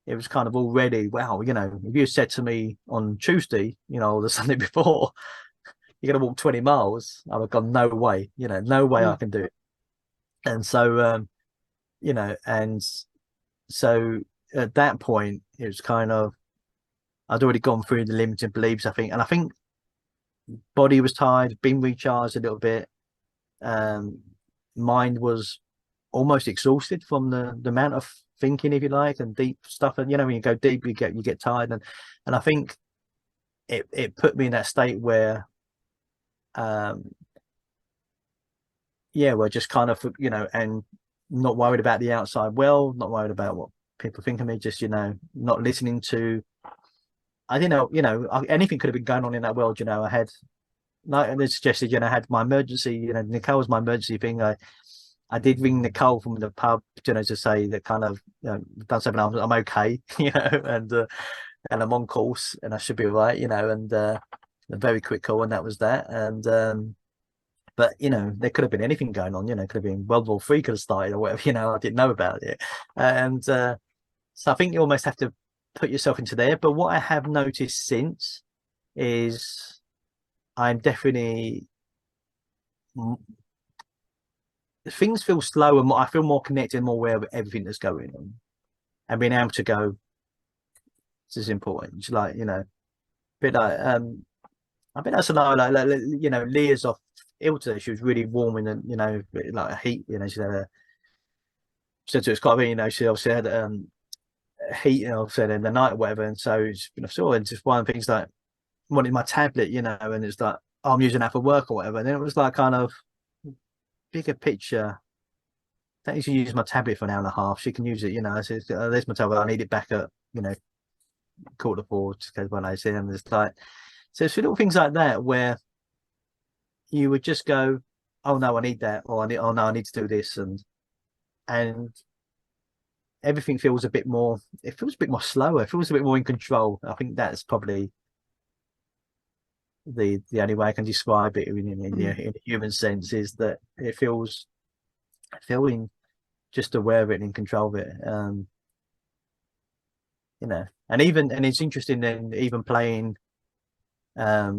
It was kind of already, wow, you know, if you said to me on Tuesday, you know, or the Sunday before, you're going to walk 20 miles, I would have gone, no way, you know, no way I can do it. And so, you know, and so at that point, it was kind of, I'd already gone through the limiting beliefs, I think. And I think body was tired, been recharged a little bit. Mind was almost exhausted from the amount of thinking, if you like, and deep stuff. And, you know, when you go deep, you get tired. And I think it put me in that state where, we're just kind of, you know, and not worried about the outside world, not worried about what people think of me, just, you know, not listening to, I didn't know, you know, anything could have been going on in that world. You know, I had, like they suggested, you know, I had my emergency, you know, Nicole was my emergency thing. I did ring Nicole from the pub, you know, to say that kind of, you know, done 7 hours, I'm okay, you know, and I'm on course and I should be all right, you know, and a very quick call, and that was that. And but, you know, there could have been anything going on, you know, could have been World War III could have started or whatever, you know, I didn't know about it. And so I think you almost have to put yourself into there. But what I have noticed since is I'm definitely, things feel slower, more, I feel more connected and more aware of everything that's going on, and being able to go, this is important. It's like, you know, a bit like I think that's a lot like you know, Leah's off ill today. She was really warm in the, you know, like a heat, you know, she said to us quite a bit, you know, she obviously had heat, you know, said in the night or whatever. And so it's, you know, sort of just one of the things, like wanted my tablet, you know, and it's like, oh, I'm using that for work or whatever. And then it was like kind of bigger picture. don't need to use my tablet for an hour and a half. She can use it, you know. I said, there's my tablet. I need it back at, you know, 4:15, just goes when I see them. It's like, so it's little things like that where you would just go, oh no, I need that, or oh no, I need to do this, and everything feels a bit more. It feels a bit more slower. It feels a bit more in control. I think that's probably the only way I can describe it in a human sense, is that it feels feeling just aware of it and in control of it. You know, and it's interesting then, even playing, I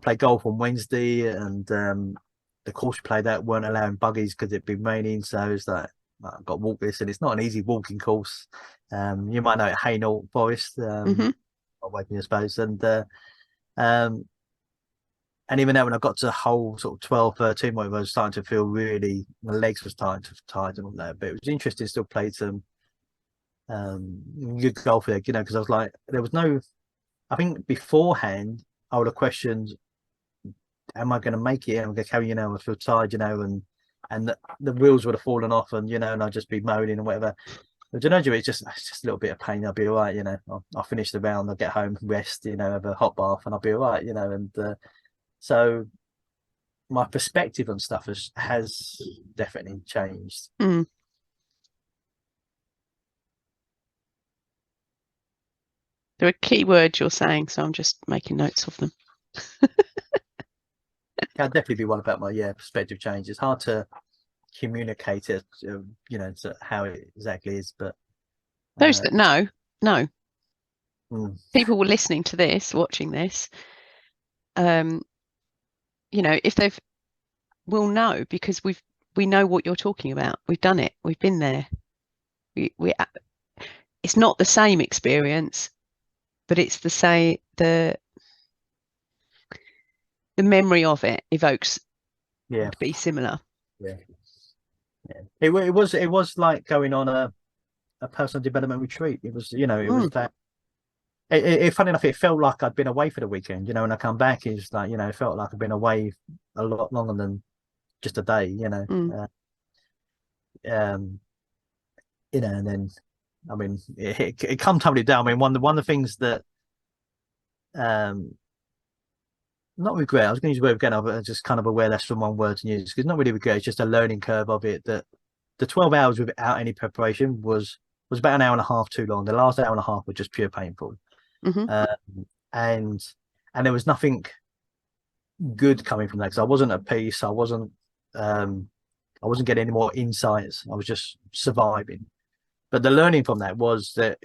play golf on Wednesday, and the course we played that weren't allowing buggies because it'd been raining, so it's like, I've got to walk this, and it's not an easy walking course. You might know it, Hainault Forest, I suppose, and even now when I got to the whole sort of 12, 13, I was starting to feel really, my legs were starting to tired and all that. But it was interesting, still played some good golf there, you know, because I was like, there was no, I think beforehand I would have questioned, am I going to make it? Am I going to carry, you know, I feel tired, you know, and the wheels would have fallen off, and, you know, and I'd just be moaning and whatever. But you know, it's just a little bit of pain. I'll be all right, you know. I'll finish the round, I'll get home, rest, you know, have a hot bath, and I'll be all right, you know. And so my perspective on stuff has definitely changed. There are key words you're saying, so I'm just making notes of them. That'd definitely be one about my perspective change. It's hard to communicate it, you know, to how it exactly is, but those that know. People were listening to this, watching this, you know, if will know, because we know what you're talking about. We've done it. We've been there. It's not the same experience, but it's the memory of it evokes would be similar. It was like going on a personal development retreat. It was, you know, it was that. Funny enough, it felt like I'd been away for the weekend, you know. When I come back, it's like, you know, it felt like I'd been away a lot longer than just a day, you know. You know, and then, I mean, it come tumbling down. I mean, one of the things that, not regret, I was going to use the word again, but just kind of aware that's from one word to use, because not really regret, it's just a learning curve of it, that the 12 hours without any preparation was about an hour and a half too long. The last hour and a half was just pure painful. And there was nothing good coming from that, because I wasn't at peace. I wasn't getting any more insights. I was just surviving. But the learning from that was that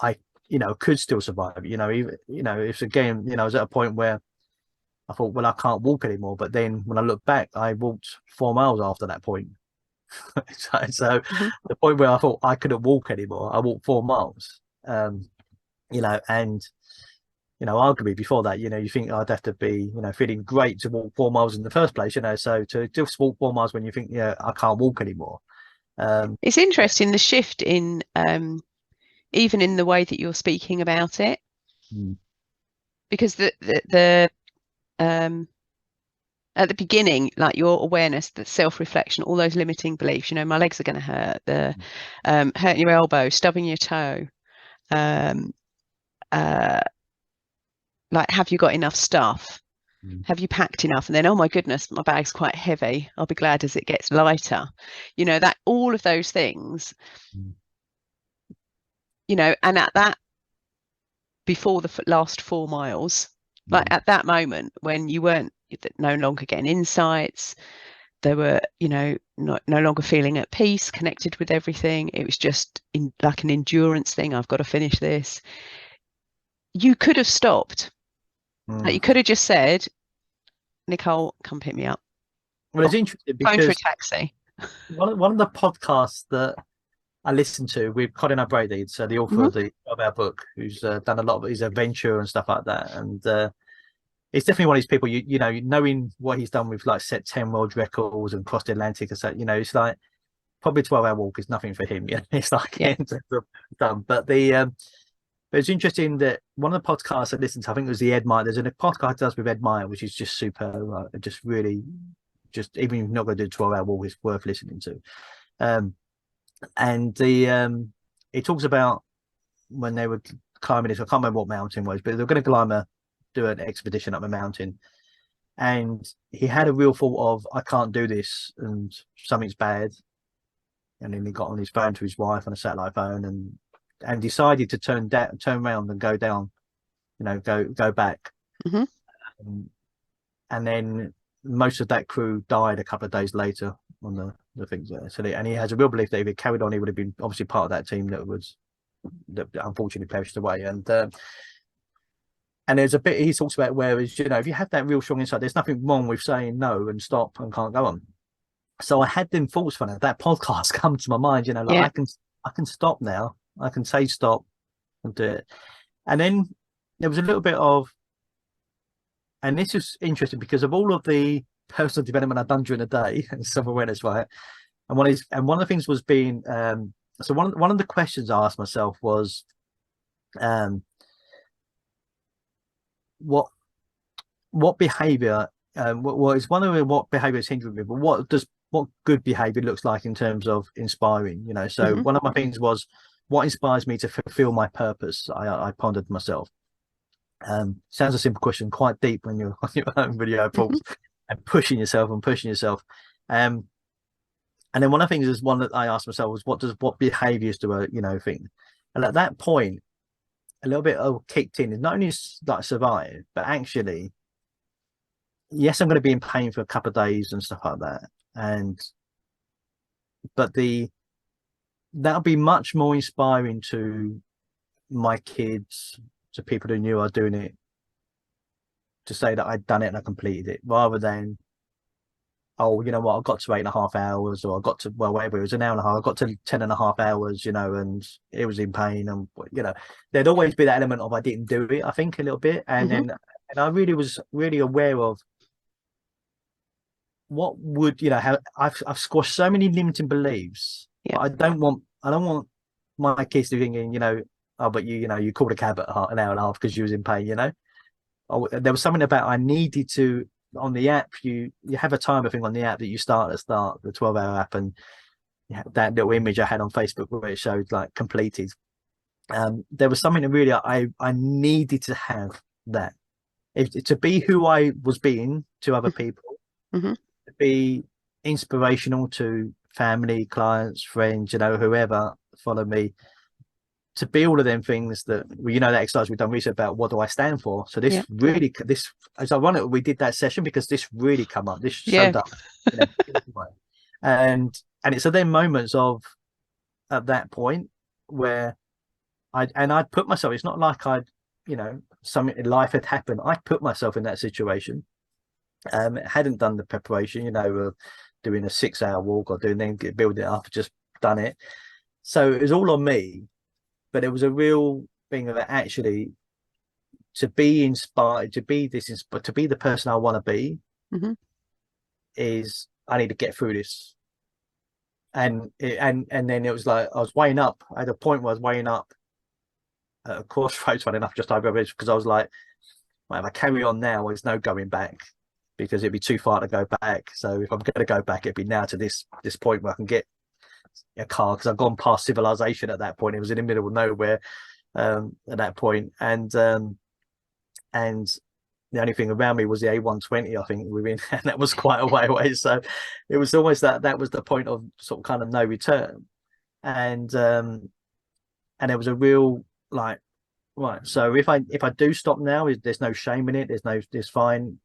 I you know, could still survive. You know, even, you know, it's again, you know, I was at a point where I thought, well, I can't walk anymore. But then when I look back, I walked 4 miles after that point. so the point where I thought I couldn't walk anymore, I walked 4 miles. You know, and, you know, arguably before that, you know, you think I'd have to be, you know, feeling great to walk 4 miles in the first place, you know. So to just walk 4 miles when you think, yeah, I can't walk anymore. It's interesting, the shift in even in the way that you're speaking about it, because the at the beginning, like your awareness, the self-reflection, all those limiting beliefs, you know, my legs are going to hurt, the hurting your elbow, stubbing your toe, like, have you got enough stuff? Have you packed enough? And then, oh my goodness, my bag's quite heavy. I'll be glad as it gets lighter. You know, that all of those things, you know, and at that, before the last 4 miles, like at that moment when you weren't no longer getting insights, they were, you know, no longer feeling at peace, connected with everything. It was just like an endurance thing. I've got to finish this. You could have stopped. Like, you could have just said, Nicole, come pick me up. Well, it's interesting because phone for a taxi. One of the podcasts that I listened to with Colin O'Brady, so the author of our book, who's done a lot of his adventure and stuff like that, and it's definitely one of these people, you know, knowing what he's done with, like, set 10 world records and crossed the Atlantic and so, you know, it's like probably a 12-hour walk is nothing for him. You know, it's like done. But it's interesting that one of the podcasts I listened to, I think it was the Ed Meyer. There's a podcast he does with Ed Meyer, which is just super, just really just even if you're not going to do a 12-hour walk, it's worth listening to. And the it talks about when they were climbing this, I can't remember what mountain it was, but they were going to do an expedition up a mountain, and he had a real thought of, I can't do this and something's bad. And then he got on his phone to his wife on a satellite phone and decided to turn around and go down, go back. And then most of that crew died a couple of days later on the things there. So and he has a real belief that if it carried on, he would have been obviously part of that team that unfortunately perished away. And there's a bit he talks about where is, if you have that real strong insight, there's nothing wrong with saying no and stop and can't go on. So I had them thoughts from that podcast come to my mind, I can stop now. I can say stop and do it. And then there was a little bit of, and this is interesting because of all of the personal development I've done during the day and self-awareness, right? And one of the things was being, so one of the questions I asked myself was, what behavior, what behavior is hindering me, but what good behavior looks like in terms of inspiring, So one of my things was, what inspires me to fulfill my purpose? I pondered myself. Sounds a simple question, quite deep when you're on your own video talks and pushing yourself. And then one of the things is one that I asked myself was, what behaviors do I, think? And at that point, a little bit of kicked in, not only like survive, but actually, yes, I'm going to be in pain for a couple of days and stuff like that. But that'll be much more inspiring to my kids, to people who knew I was doing it, to say that I'd done it and I completed it, rather than, oh, you know what, I got to 8.5 hours, or I got to, well, whatever, it was an hour and a half, I got to 10.5 hours, and it was in pain. And, there'd always be that element of, I didn't do it, I think, a little bit. And then, and I really was really aware of what would, how I've squashed so many limiting beliefs. But I don't want my kids to be thinking, oh, but you called a cab at an hour and a half because you was in pain, Oh, there was something about, I needed to, on the app, you have a timer thing on the app that you start the 12-hour app, and that little image I had on Facebook where it showed like completed. There was something that really I needed to have that, to be who I was being to other people, to be inspirational to family, clients, friends, whoever followed me, to be all of them things that, that exercise we've done research about, what do I stand for? So this really, as ironic, we did that session because this really come up, this showed up, and it's at them moments of, at that point, where I'd put myself, it's not like something in life had happened, I put myself in that situation. Hadn't done the preparation, of doing a 6-hour walk or building it up, just done it. So it was all on me. But it was a real thing of actually, to be inspired, to be the person I want to be, is, I need to get through this. And then it was like, I was weighing up. I had a point where I was weighing up at a crossroads, funny enough, just over it, because I was like, well, if I carry on now, there's no going back, because it'd be too far to go back. So if I'm going to go back, it'd be now to this point where I can get a car, because I've gone past civilization at that point. It was in the middle of nowhere at that point, and the only thing around me was the A120, I think, within, and that was quite a way away. So it was almost that was the point of sort of kind of no return. And there was a real like, right, so if I do stop now, there's no shame in it, there's fine,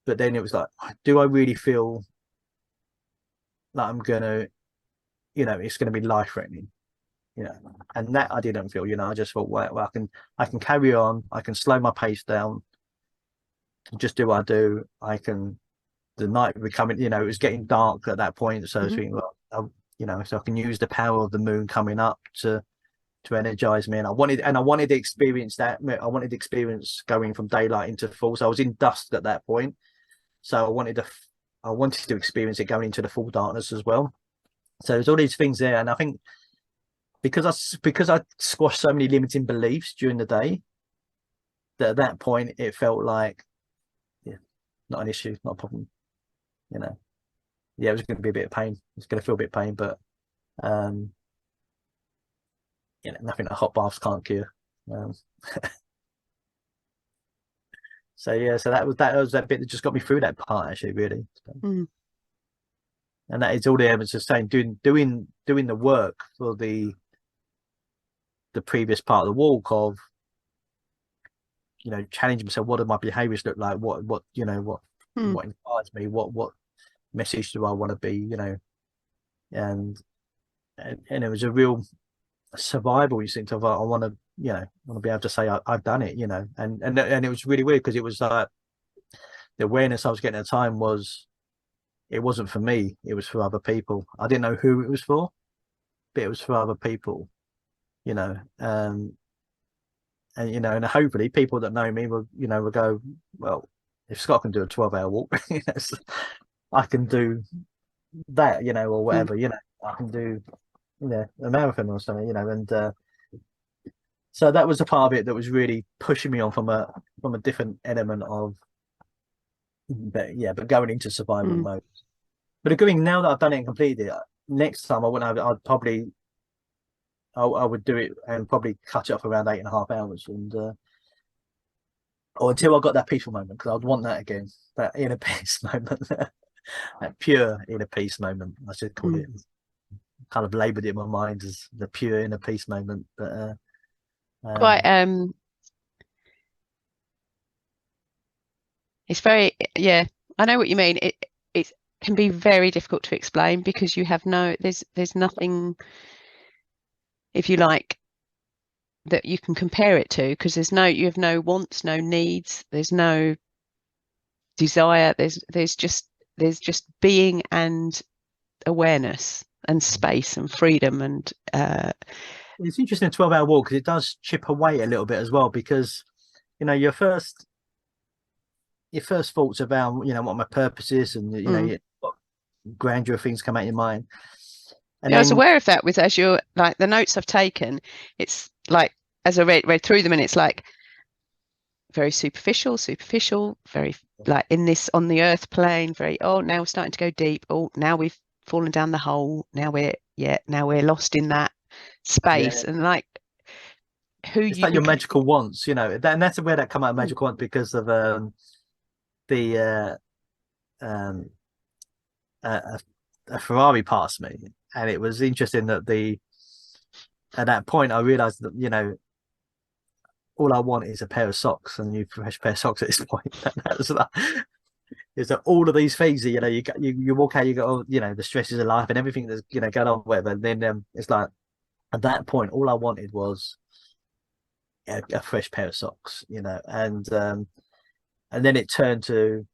but then it was like, do I really feel like I'm gonna, it's gonna be life-threatening, and that I didn't feel. I just thought, well, I can carry on, I can slow my pace down, just do what I do. The night becoming, it was getting dark at that point, so I was thinking, well, so I can use the power of the moon coming up to energize me. And I wanted to experience that. I wanted to experience going from daylight into full. So I was in dusk at that point, so I wanted to experience it going into the full darkness as well. So there's all these things there, and I think because I squashed so many limiting beliefs during the day, that at that point it felt like, not an issue, not a problem. you know, yeah, it was going to be a bit of pain. It's going to feel a bit of pain, but you know, nothing that hot baths can't cure. Um, so yeah, so that was that bit that just got me through that part actually, really. Mm. And that is all the evidence is saying doing the work for the previous part of the walk of, you know, challenging myself. What do my behaviors look like? What you know, Mm. what inspires me? What message do I want to be? You know, and it was a real survival instinct of I want to, you know, want to be able to say I've done it, you know, and it was really weird because it was like the awareness I was getting at the time was it wasn't for me, it was for other people. I didn't know who it was for, but it was for other people, you know. And you know, and hopefully people that know me will, you know, will go, well, if Scott can do a 12-hour walk, you know, I can do that, you know, or Mm. whatever, you know, I can do, you know, a marathon or something, you know. And so that was a part of it that was really pushing me on from a different element of, but yeah, but going into survival Mm. mode. But agreeing, now that I've done it and completed it, next time I wouldn't have it. I would do it and probably cut it off around 8.5 hours, and or until I got that peaceful moment, because I'd want that again, that inner peace moment, that pure inner peace moment, I should call Mm. it. Kind of laboured it in my mind as the pure inner peace moment, but Quite it's very, yeah, I know what you mean. It can be very difficult to explain because you have there's nothing, if you like, that you can compare it to, because you have no wants, no needs, there's no desire, there's just being and awareness and space and freedom and it's interesting, a 12-hour walk, because it does chip away a little bit as well, because you know your first thoughts about, you know, what my purpose is, and you know, mm. what grandeur of things come out of your mind, and Yeah, I was then aware of that with as you're like the notes I've taken. It's like as I read through them, and it's like very superficial, very like in this on the earth plane, very, oh, now we're starting to go deep. Oh, now we've fallen down the hole. Now we're lost in that yeah, space. And like who it's you like your become. magical wants, you know, and that's where that come out of magical wants, because of the um a, a Ferrari passed me, and it was interesting that the at that point I realized that, you know, all I want is a pair of socks, and a new fresh pair of socks at this point. That was like, is that all of these things that, you know, you walk out, you go, oh, you know, the stresses of life and everything that's, you know, going on, whatever. And then it's like at that point, all I wanted was a fresh pair of socks, you know. And then it turned to,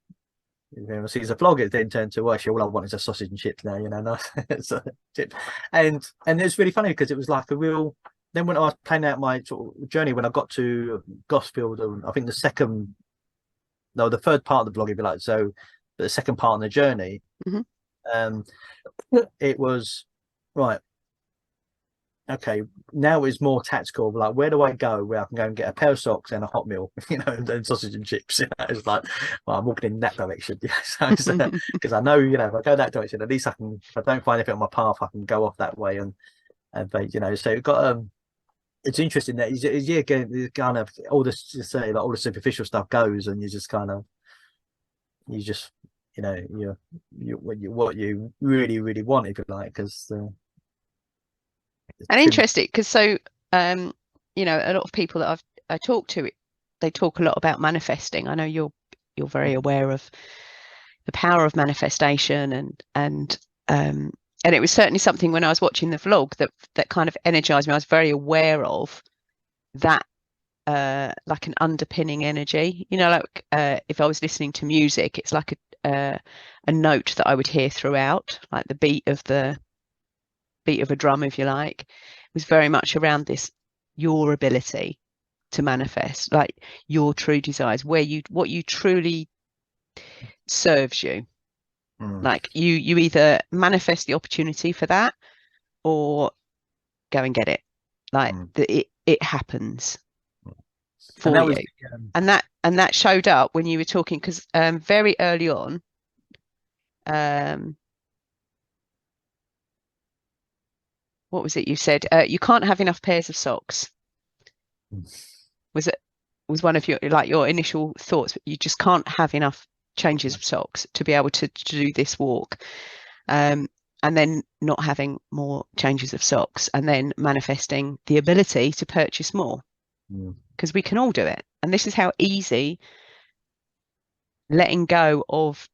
you know, see, as a vlog, it then turned to, well, actually, all I want is a sausage and chips now, you know. So, and it's really funny because it was like a real. Then when I was planning out my sort of journey, when I got to Gosfield, I think the third part of the vlog, if you like, so the second part of the journey, Mhm. um, it was right. Okay, now it's more tactical. Like, where do I go where I can go and get a pair of socks and a hot meal, you know, and sausage and chips? You know, it's like, well, I'm walking in that direction, yeah. So, because I know, you know, if I go that direction, at least I can. If I don't find anything on my path, I can go off that way, and but you know, so it got it's interesting that yeah, again, it's kind of all this, just say, like all the superficial stuff goes, and you just kind of you just, you know, what you really want, if you like, because the And trim. interesting because um a lot of people that I talk to, they talk a lot about manifesting. I know you're very aware of the power of manifestation, um and it was certainly something when I was watching the vlog that kind of energized me. I was very aware of that, like an underpinning energy, like if I was listening to music, it's like a note that I would hear throughout, like the beat of a drum, if you like. It was very much around this, your ability to manifest, like your true desires, what you truly serves you. Mm, Like you either manifest the opportunity for that or go and get it. Like mm. it happens And for that you. was And that showed up when you were talking, because very early on, what was it you said? You can't have enough pairs of socks. Was it was one of your initial thoughts? You just can't have enough changes of socks to be able to do this walk. And then not having more changes of socks, and then manifesting the ability to purchase more, because we can all do it. And this is how easy letting go of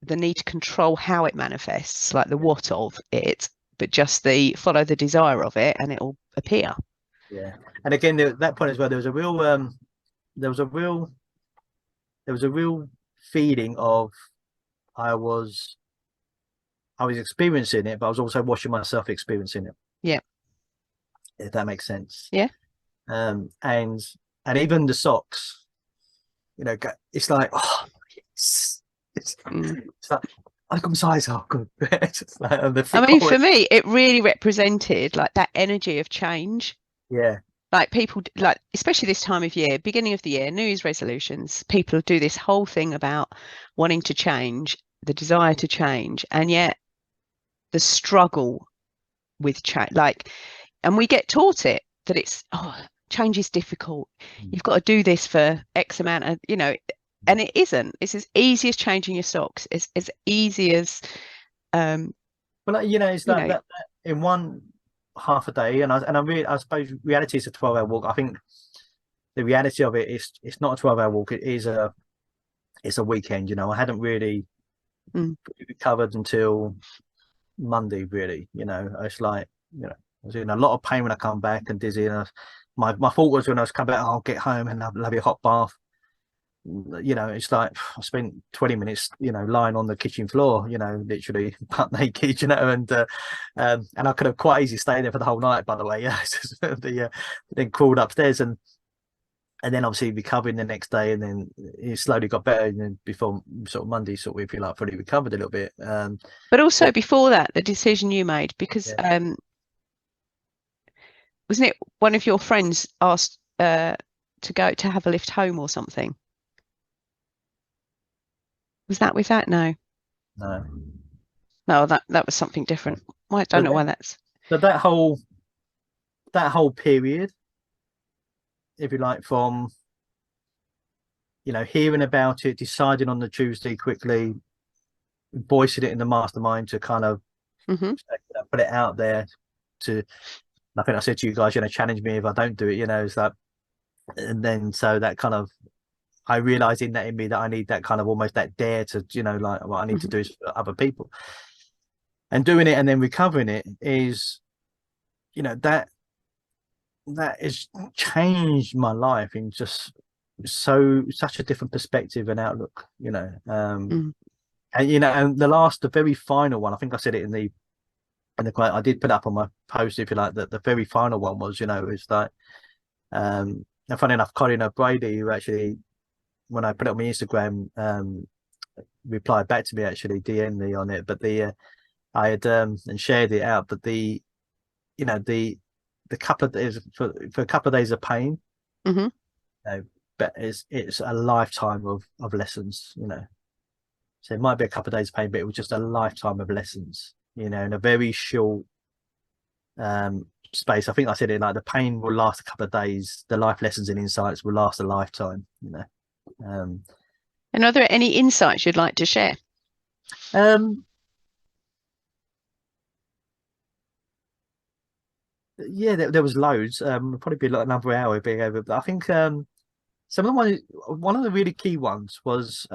the need to control how it manifests, like the what of it, but just the follow the desire of it, and it will appear. Yeah. And again, that point as well, there was a real feeling of I was experiencing it, but I was also watching myself experiencing it. Yeah. If that makes sense. Yeah. And even the socks, it's like, oh, it's like I got my size up. Good. I mean, for me, it really represented like that energy of change. Yeah. Like people, like especially this time of year, beginning of the year, New Year's resolutions, people do this whole thing about wanting to change, the desire to change, and yet the struggle with change. Like, and we get taught it that it's, change is difficult. You've got to do this for X amount of, and it isn't. It's as easy as changing your socks. It's as easy as, it's like that in one half a day, and I suppose reality is a 12-hour walk. I think the reality of it is it's not a 12-hour walk. It's a weekend. I hadn't really recovered until Monday. Really, it's like I was in a lot of pain when I come back and dizzy. And my thought was when I was coming back, I'll get home and I'll have a hot bath. It's like I spent 20 minutes, lying on the kitchen floor, literally butt naked, and I could have quite easily stayed there for the whole night, by the way. Then crawled upstairs and then obviously recovering the next day, and then it slowly got better. And then before sort of Monday, sort of, we feel like fully recovered a little bit. But also before that, the decision you made, because wasn't it one of your friends asked to go to have a lift home or something? Was that with that? No, that was something different. I don't know why that's. But that whole period, if you like, from hearing about it, deciding on the Tuesday quickly, voicing it in the mastermind to kind of put it out there. I think I said to you guys, challenge me if I don't do it. It's that, and then so that kind of. I realized in me that I need that kind of almost that dare to, like what I need to do is for other people. And doing it and then recovering it is, that has changed my life in just such a different perspective and outlook, and and the very final one, I think I said it in the I did put up on my post, if you like, that the very final one was, it's like, and funny enough, Colin O'Brady, who actually, when I put it on my Instagram, replied back to me, actually DM'd me on it, but I had and shared it out, but the couple of days for a couple of days of pain, but it's a lifetime of lessons, so it might be a couple of days of pain, but it was just a lifetime of lessons, in a very short space. I think I said it like the pain will last a couple of days, the life lessons and insights will last a lifetime, And are there any insights you'd like to share? Yeah, there was loads. Probably be like another hour being over, but I think some of one of the really key ones was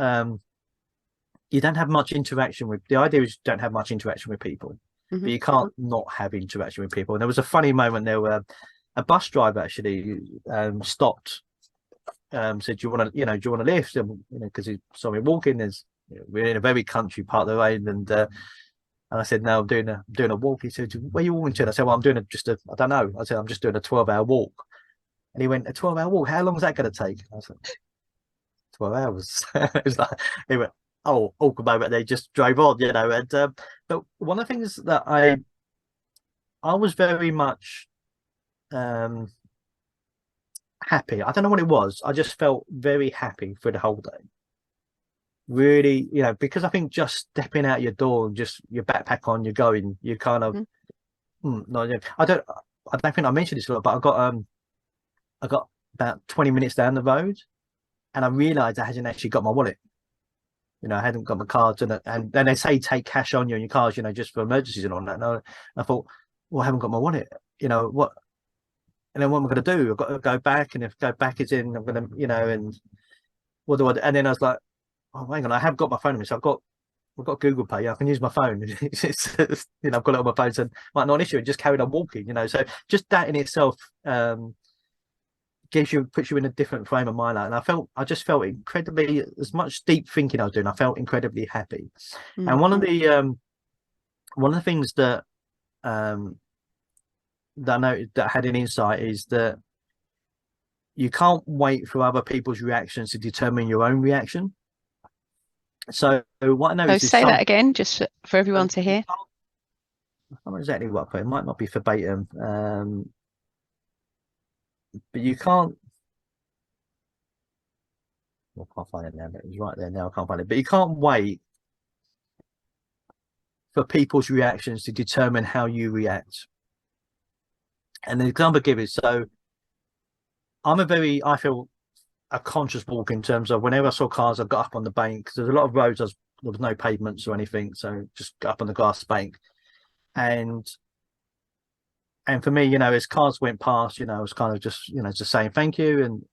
you don't have much interaction with. The idea is you don't have much interaction with people, but you can't not have interaction with people. And there was a funny moment there where a bus driver actually stopped. Said, do you want to lift? And because he saw me walking. We're in a very country part of the road, and I said, no, I'm doing a walk. He said, where are you walking to? And I said, well, I'm doing I don't know. I said, I'm just doing a 12-hour walk. And he went, a 12-hour walk? How long is that going to take? I was like, 12 hours. It was like, he went, oh, awkward moment. They just drove on, And but one of the things that I was very much happy. I don't know what it was. I just felt very happy for the whole day. really, you know, because I think just stepping out your door and just your backpack on, you're going, you kind of, no, yeah. I don't think I mentioned this a lot, but I got about 20 minutes down the road, and I realised I hadn't actually got my wallet. You know, I hadn't got my cards, and then they say take cash on you and your cards, you know, just for emergencies and all that. And I thought, well, I haven't got my wallet. You know what? And then what am I going to do? I've got to go back, and if go back is in, I'm going to, you know, and what do I do? And then I was like, oh, hang on, I have got my phone on me, so I've got Google Pay. I can use my phone. You know, I've got it on my phone, so might not an issue. And just carried on walking. You know, so just that in itself puts you in a different frame of mind. And I just felt incredibly, as much deep thinking I was doing, I felt incredibly happy. And one of the things that that I noted that had an insight is that you can't wait for other people's reactions to determine your own reaction. So what I noticed is say that again, just for everyone to hear. I don't know exactly what I put. It might not be verbatim, but you can't. Well, I can't find it now, but it's right there now. I can't find it. But you can't wait for people's reactions to determine how you react. And the example I give is, so I feel a conscious walk in terms of whenever I saw cars, I got up on the bank, because there's a lot of roads, there was no pavements or anything. So just got up on the grass bank. And for me, you know, as cars went past, you know, I was kind of just, you know, just saying thank you, and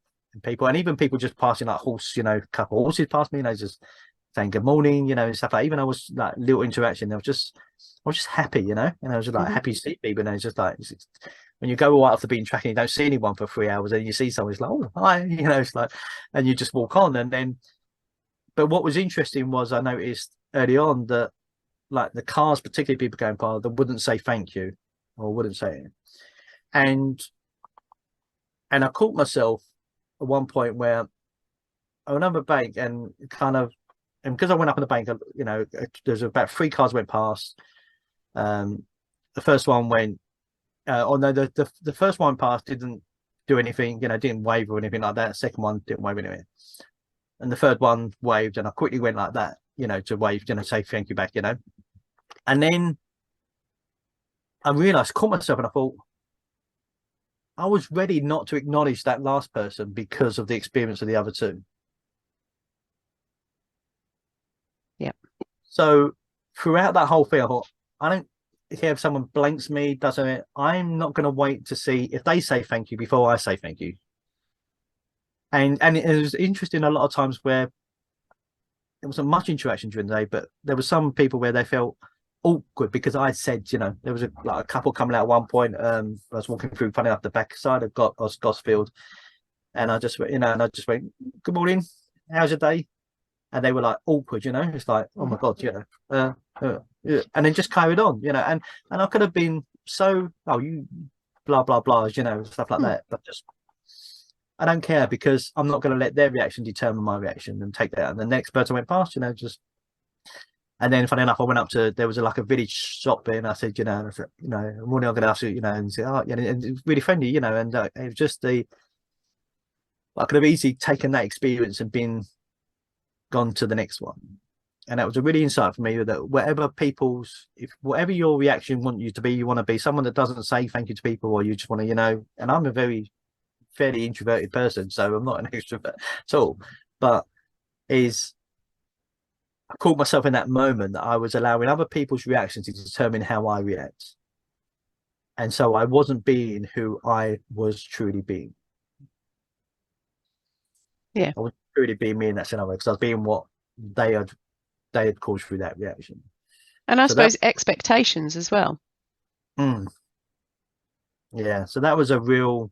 people, and even people just passing, like a couple of horses past me, you know, just saying good morning, you know, and stuff like. Even I was like little interaction, I was just happy, you know, and I was just like happy to see people. And it's just like when you go right off the beaten track and you don't see anyone for 3 hours, and you see someone, it's like, oh hi, you know, it's like, and you just walk on. And then, but what was interesting was I noticed early on that like the cars, particularly people going past, they wouldn't say thank you or wouldn't say it. And I caught myself at one point where I went up a bank and because I went up on the bank, you know, there's about 3 cars went past. The first one went, oh no, the first one passed didn't do anything, you know, didn't wave or anything like that. The second one didn't wave anything. And the third one waved, and I quickly went like that, you know, to wave, you know, say thank you back, you know. And then I realized, caught myself, and I thought, I was ready not to acknowledge that last person because of the experience of the other 2. Yeah. So throughout that whole thing, I thought, I don't care if someone blanks me, doesn't it? I'm not going to wait to see if they say thank you before I say thank you. And it was interesting a lot of times where there wasn't much interaction during the day, but there were some people where they felt awkward because I said, you know, there was a couple coming out at one point. I was walking through, funny enough, the back side of Gosfield, and I just went, you know, and I just went, good morning, how's your day? And they were like awkward, you know, it's like, oh my God, you know, yeah. And then just carried on, you know, and I could have been so, oh, you blah, blah, blah, you know, stuff like that. But just, I don't care, because I'm not going to let their reaction determine my reaction and take that. And the next person went past, you know, just. And then, funny enough, I went up to, there was like a village shop there, and I said, you know, morning, I'm going to ask you, you know, and say, oh, yeah, and it was really friendly, you know, and it was just I could have easily taken that experience and gone to the next one. And that was a really insight for me, that whatever your reaction want you to be, you want to be someone that doesn't say thank you to people, or you just want to, you know, and I'm a fairly introverted person, so I'm not an extrovert at all, but I caught myself in that moment that I was allowing other people's reactions to determine how I react. And so I wasn't being who I was truly being. Yeah. I was truly being me in that scenario, because I was being what they had caused through that reaction. And I suppose expectations as well. Yeah. So that was a real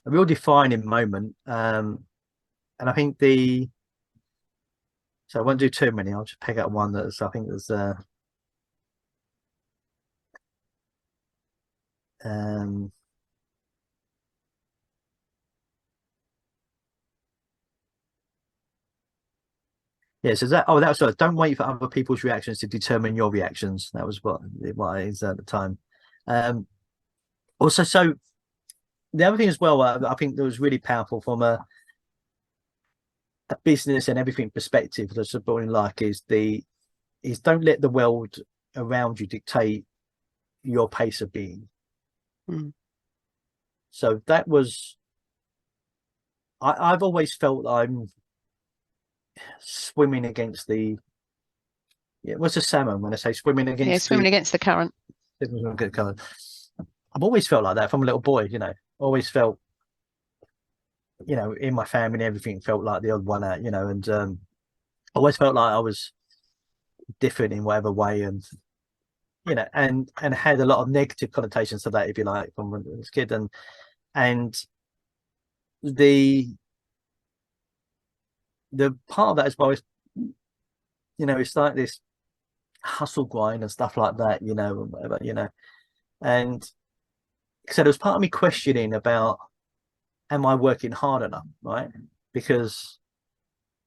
defining moment. And I think so I won't do too many. I'll just pick out one that's, I think there's yeah, so that was sort of, don't wait for other people's reactions to determine your reactions. That was what it is at the time. Also, so the other thing as well, I think that was really powerful from a business and everything perspective that's supporting like is don't let the world around you dictate your pace of being. So that was, I've always felt I'm swimming against the, what's a salmon when I say swimming against swimming against the current. I've always felt like that from a little boy, always felt, in my family and everything, felt like the odd one out, and always felt like I was different in whatever way, and and had a lot of negative connotations to that, if you like, from when I was a kid, and the part of that is always, it's like this hustle grind and stuff like that, and whatever, and so there was part of me questioning about, am I working hard enough, right? Because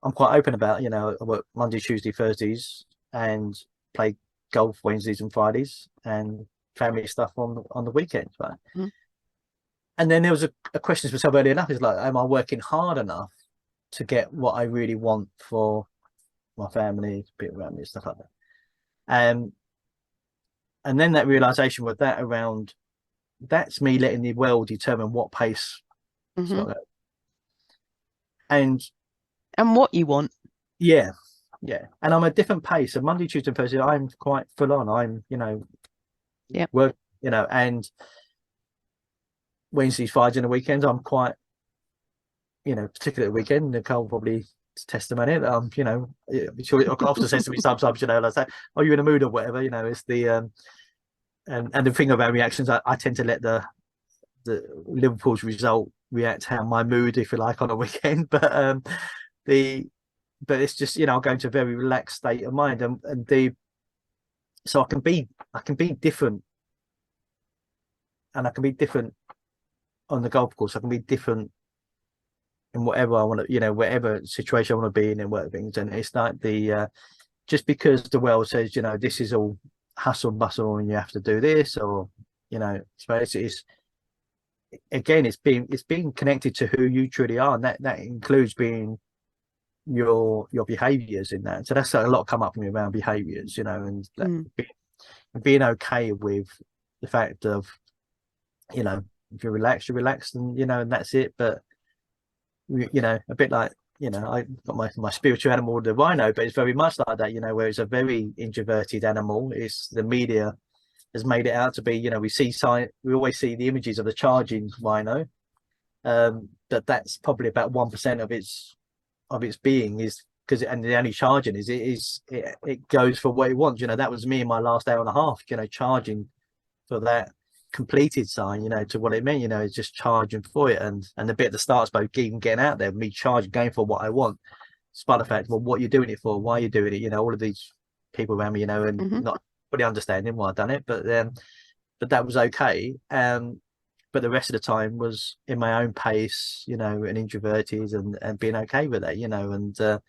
I'm quite open about, I work Monday, Tuesday, Thursdays, and play golf Wednesdays and Fridays, and family stuff on the weekends, right? And then there was a question to myself early enough, is like, am I working hard enough to get what I really want for my family, people around me, stuff like that? And then that realization with that around, that's me letting the world determine what pace. And what you want. Yeah. And I'm a different pace. So Monday, Tuesday, Thursday, I'm quite full on. I'm, work, and Wednesdays, Fridays, and the weekends, I'm quite, particularly at the weekend, Nicole probably testimony that I'm, sure often says to me sometimes, like say, are you in a mood or whatever? It's the and the thing about reactions, I tend to let the Liverpool's result react how my mood, if you like, on a weekend. But it's just, I'll go into a very relaxed state of mind, so I can be different, and I can be different on the golf course. I can be different in whatever I want to, whatever situation I want to be in and whatever things. And it's like just because the world says, this is all hustle and bustle and you have to do this, or, so it's again, it's being connected to who you truly are, and that includes being your behaviors in that. So that's a lot come up for me around behaviors, and being okay with the fact of, if you're relaxed, and and that's it. But a bit like, I got my spiritual animal, the rhino, but it's very much like that, where it's a very introverted animal. It's the media has made it out to be, we always see the images of the charging rhino, but that's probably about 1% of its being, is because, and the only charging is it goes for what it wants. That was me in my last hour and a half, charging for that completed sign, to what it meant, it's just charging for it, and the bit at the start's about even getting out there, me charging, going for what I want, despite the fact, well, what you're doing it for, why are you doing it, all of these people around me, and not fully understanding why I've done it, but that was okay. But the rest of the time was in my own pace, and introverted, and being okay with that,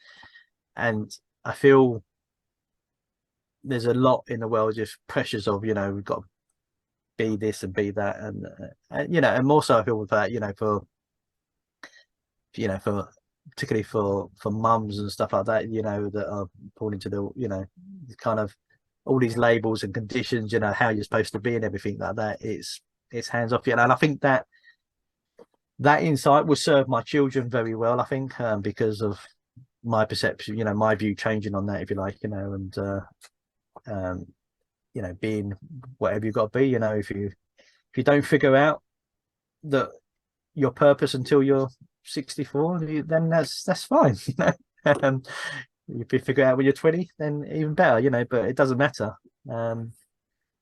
and I feel there's a lot in the world, just pressures of, we've got to be this and be that, and and more so I feel with that, for particularly for mums and stuff like that, that are pulling into the, kind of all these labels and conditions, how you're supposed to be and everything like that. It's hands off, and I think that insight will serve my children very well, I think, because of my perception, my view changing on that, if you like, and being whatever you've got to be, if you don't figure out that your purpose until you're 64, then that's fine. If you figure it out when you're 20, then even better, but it doesn't matter. So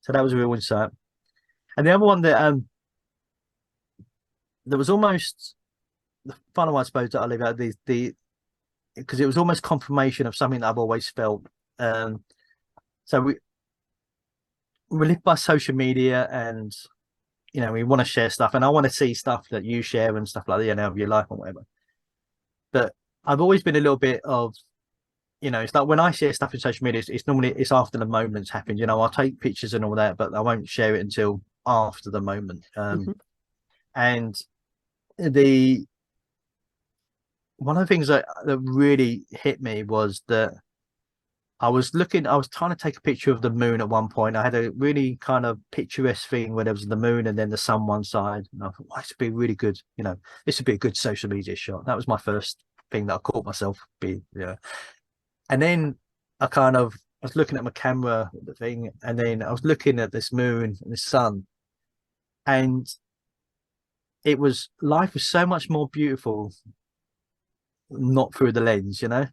that was a real insight. And the other one that there was almost the final one, I suppose, that I leave out, because it was almost confirmation of something that I've always felt. So we live by social media, and we want to share stuff, and I want to see stuff that you share and stuff like that, of your life or whatever. But I've always been a little bit of, it's like when I share stuff in social media, it's normally after the moment's happened. I'll take pictures and all that, but I won't share it until after the moment. And one of the things that really hit me was that I was trying to take a picture of the moon at one point. I had a really kind of picturesque thing where there was the moon and then the sun one side. And I thought, well, this would be really good. This would be a good social media shot. That was my first thing that I caught myself being, And then I was looking at my camera, the thing, and then I was looking at this moon and the sun. And life was so much more beautiful, not through the lens, Yeah.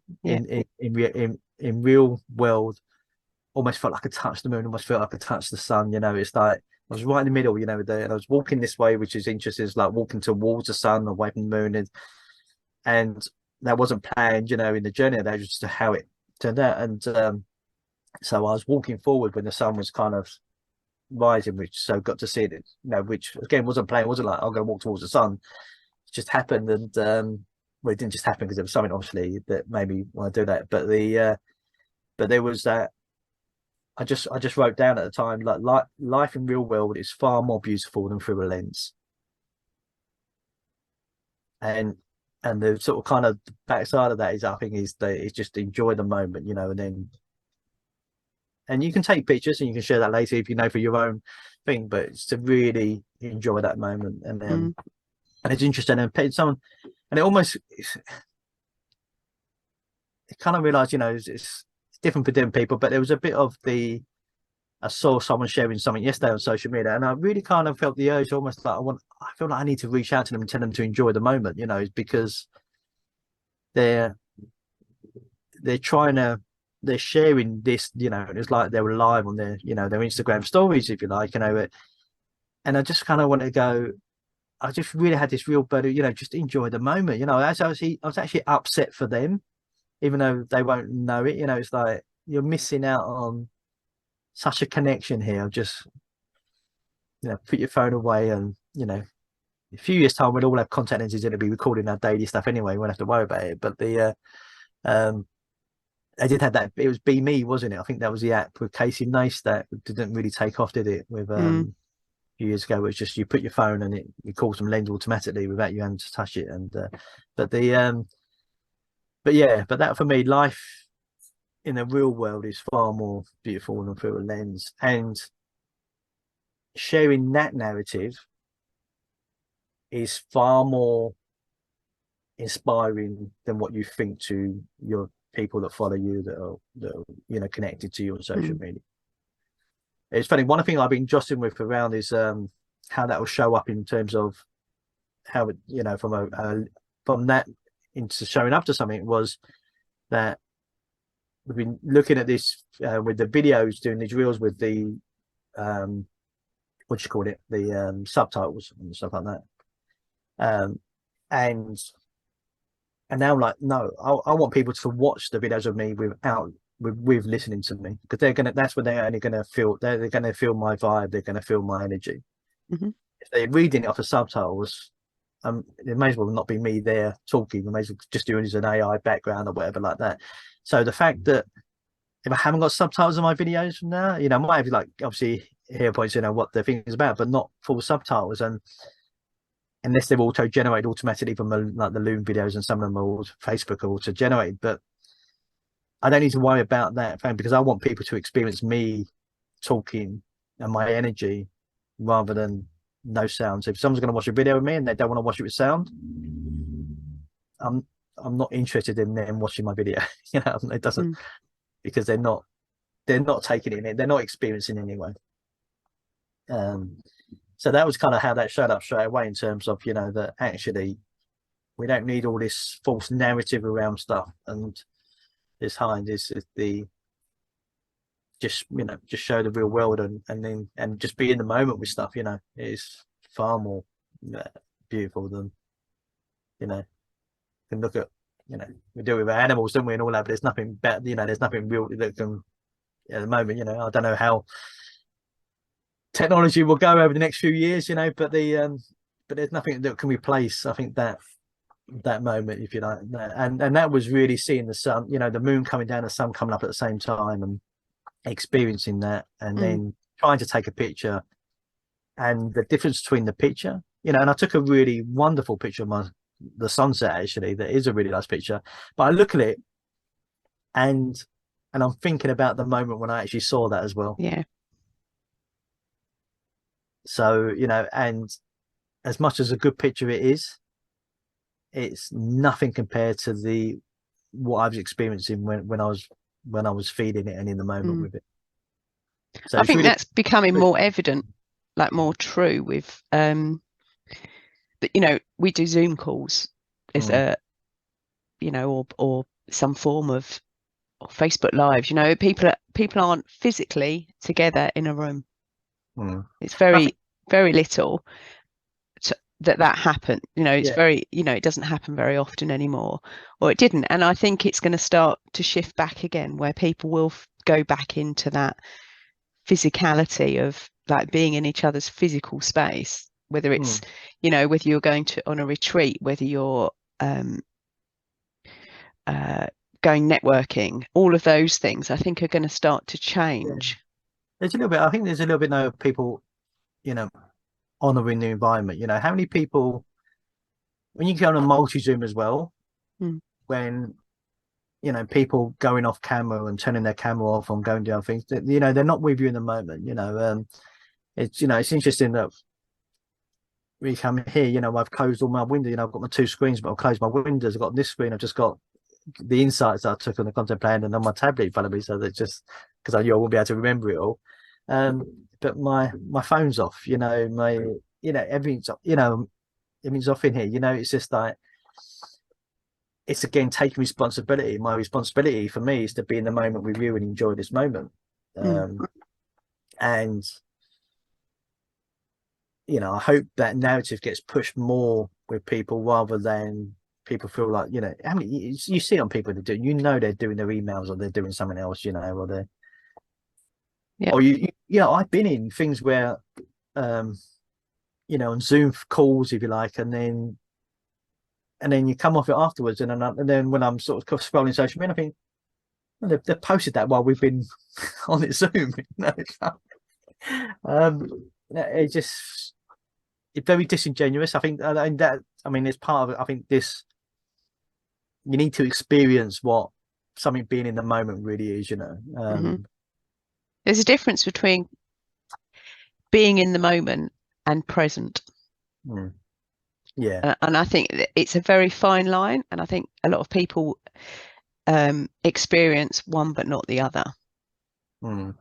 in real world. Almost felt like I touched the moon, almost felt like I touched the sun. It's like I was right in the middle, there, and I was walking this way, which is interesting. It's like walking towards the sun, away from the moon, and that wasn't planned, in the journey. That was just how it turned out. And so I was walking forward when the sun was kind of rising, got to see it, which again wasn't planned. It wasn't like I'm going to walk towards the sun. It just happened, and well, it didn't just happen because there was something obviously that made me want to do that. But there was that. I just wrote down at the time, like life in real world is far more beautiful than through a lens. And the sort of kind of backside of that is, I think, is just enjoy the moment, and you can take pictures and you can share that later if for your own thing, but it's to really enjoy that moment. And it's interesting, and it almost, it kind of realized, it's different for different people, but there was a bit of I saw someone sharing something yesterday on social media, and I really kind of felt the urge, almost like I feel like I need to reach out to them and tell them to enjoy the moment, because they're sharing this, it's like they were live on their Instagram stories, if you like, and I just kind of want to go. I just really had this real better, just enjoy the moment, as I was actually upset for them, even though they won't know it. It's like you're missing out on such a connection here. Just put your phone away, and a few years time we'll all have contact lenses and it'll be recording our daily stuff anyway. We won't have to worry about it. But I did have that. It was Be Me, wasn't it? I think that was the app with Casey Neistat that didn't really take off, did it? With a few years ago, it's just you put your phone and it records some lens automatically without you having to touch it. And but that for me, life in the real world is far more beautiful than through a lens, and sharing that narrative is far more inspiring than what you think to your people that follow you, that are connected to you on social media. It's funny, one thing I've been jostling with around is how that will show up in terms of how it, from that into showing up to something, was that we've been looking at this with the videos, doing these reels with the what do you call it, the subtitles and stuff like that, and now I'm like, no, I want people to watch the videos of me with listening to me, because that's when they're only gonna feel, they're gonna feel my vibe, they're gonna feel my energy. If they're reading it off the subtitles, it may as well not be me there talking. We may as well just do it as an AI background or whatever like that. So the fact that if I haven't got subtitles on my videos from now, I might have, like, obviously hear points, what the thing is about, but not full subtitles, and unless they're auto generated automatically from like the Loom videos, and some of them are all Facebook are auto generated. But I don't need to worry about that, because I want people to experience me talking and my energy rather than no sound. So if someone's going to watch a video with me and they don't want to watch it with sound, I'm not interested in them watching my video. It doesn't, because they're not taking it in, they're not experiencing it anyway. So that was kind of how that showed up straight away, in terms of that actually we don't need all this false narrative around stuff, and this behind is the just show the real world, and just be in the moment with stuff. It is far more beautiful than can look at, we do it with animals, don't we, and all that, but there's nothing better, there's nothing real that can, at the moment, I don't know how technology will go over the next few years, but there's nothing that can replace, I think, that moment, if you like. And that was really seeing the sun, the moon coming down, the sun coming up at the same time, and experiencing that, and then trying to take a picture, and the difference between the picture, and I took a really wonderful picture of the sunset, actually, that is a really nice picture. But I look at it and I'm thinking about the moment when I actually saw that as well. Yeah. So, you know, and as much as a good picture it is, it's nothing compared to the what I was experiencing when I was feeling it and in the moment with it. So I it's think really, that's becoming more evident, like more true with that, you know, we do Zoom calls as a, you know, or some form of or Facebook Lives, you know, people aren't physically together in a room. It's I think, very little that happened. You know, it's yeah, very, you know, it doesn't happen very often anymore, or it didn't. And I think it's going to start to shift back again, where people will go back into that physicality of like being in each other's physical space, whether it's, you know, whether you're going to on a retreat, whether you're um going networking, all of those things I think are going to start to yeah. change. There's a little bit. I think there's a little bit now of people, you know, honoring the environment. You know, how many people when you go on a multi Zoom as well, when you know people going off camera and turning their camera off and going down things, that, you know, they're not with you in the moment. You know, it's, you know, it's interesting that we come here. You know, I've closed all my windows. You know, I've got my two screens, but I've closed my windows. I've got this screen. I've just got the insights that I took on the content plan and on my tablet in front of me, so that just because I knew I won't be able to remember it all. But my phone's off. You know, my, you know, everything's, you know, everything's off in here. You know, it's just like, it's again taking responsibility. My responsibility for me is to be in the moment with you and enjoy this moment. And you know, I hope that narrative gets pushed more with people rather than people feel like, you know, how many you see on people that do, you know, they're doing their emails or they're doing something else, you know, or they're, or you know, I've been in things where, you know, on Zoom calls, if you like, and then you come off it afterwards, and then when I'm sort of scrolling social media, I think, well, they've posted that while we've been on it Zoom. You know? It just, it's very disingenuous. I think, and that, I mean, it's part of it. I think this, you need to experience what something being in the moment really is, you know. There's a difference between being in the moment and present. Yeah. And I think it's a very fine line, and I think a lot of people experience one but not the other. And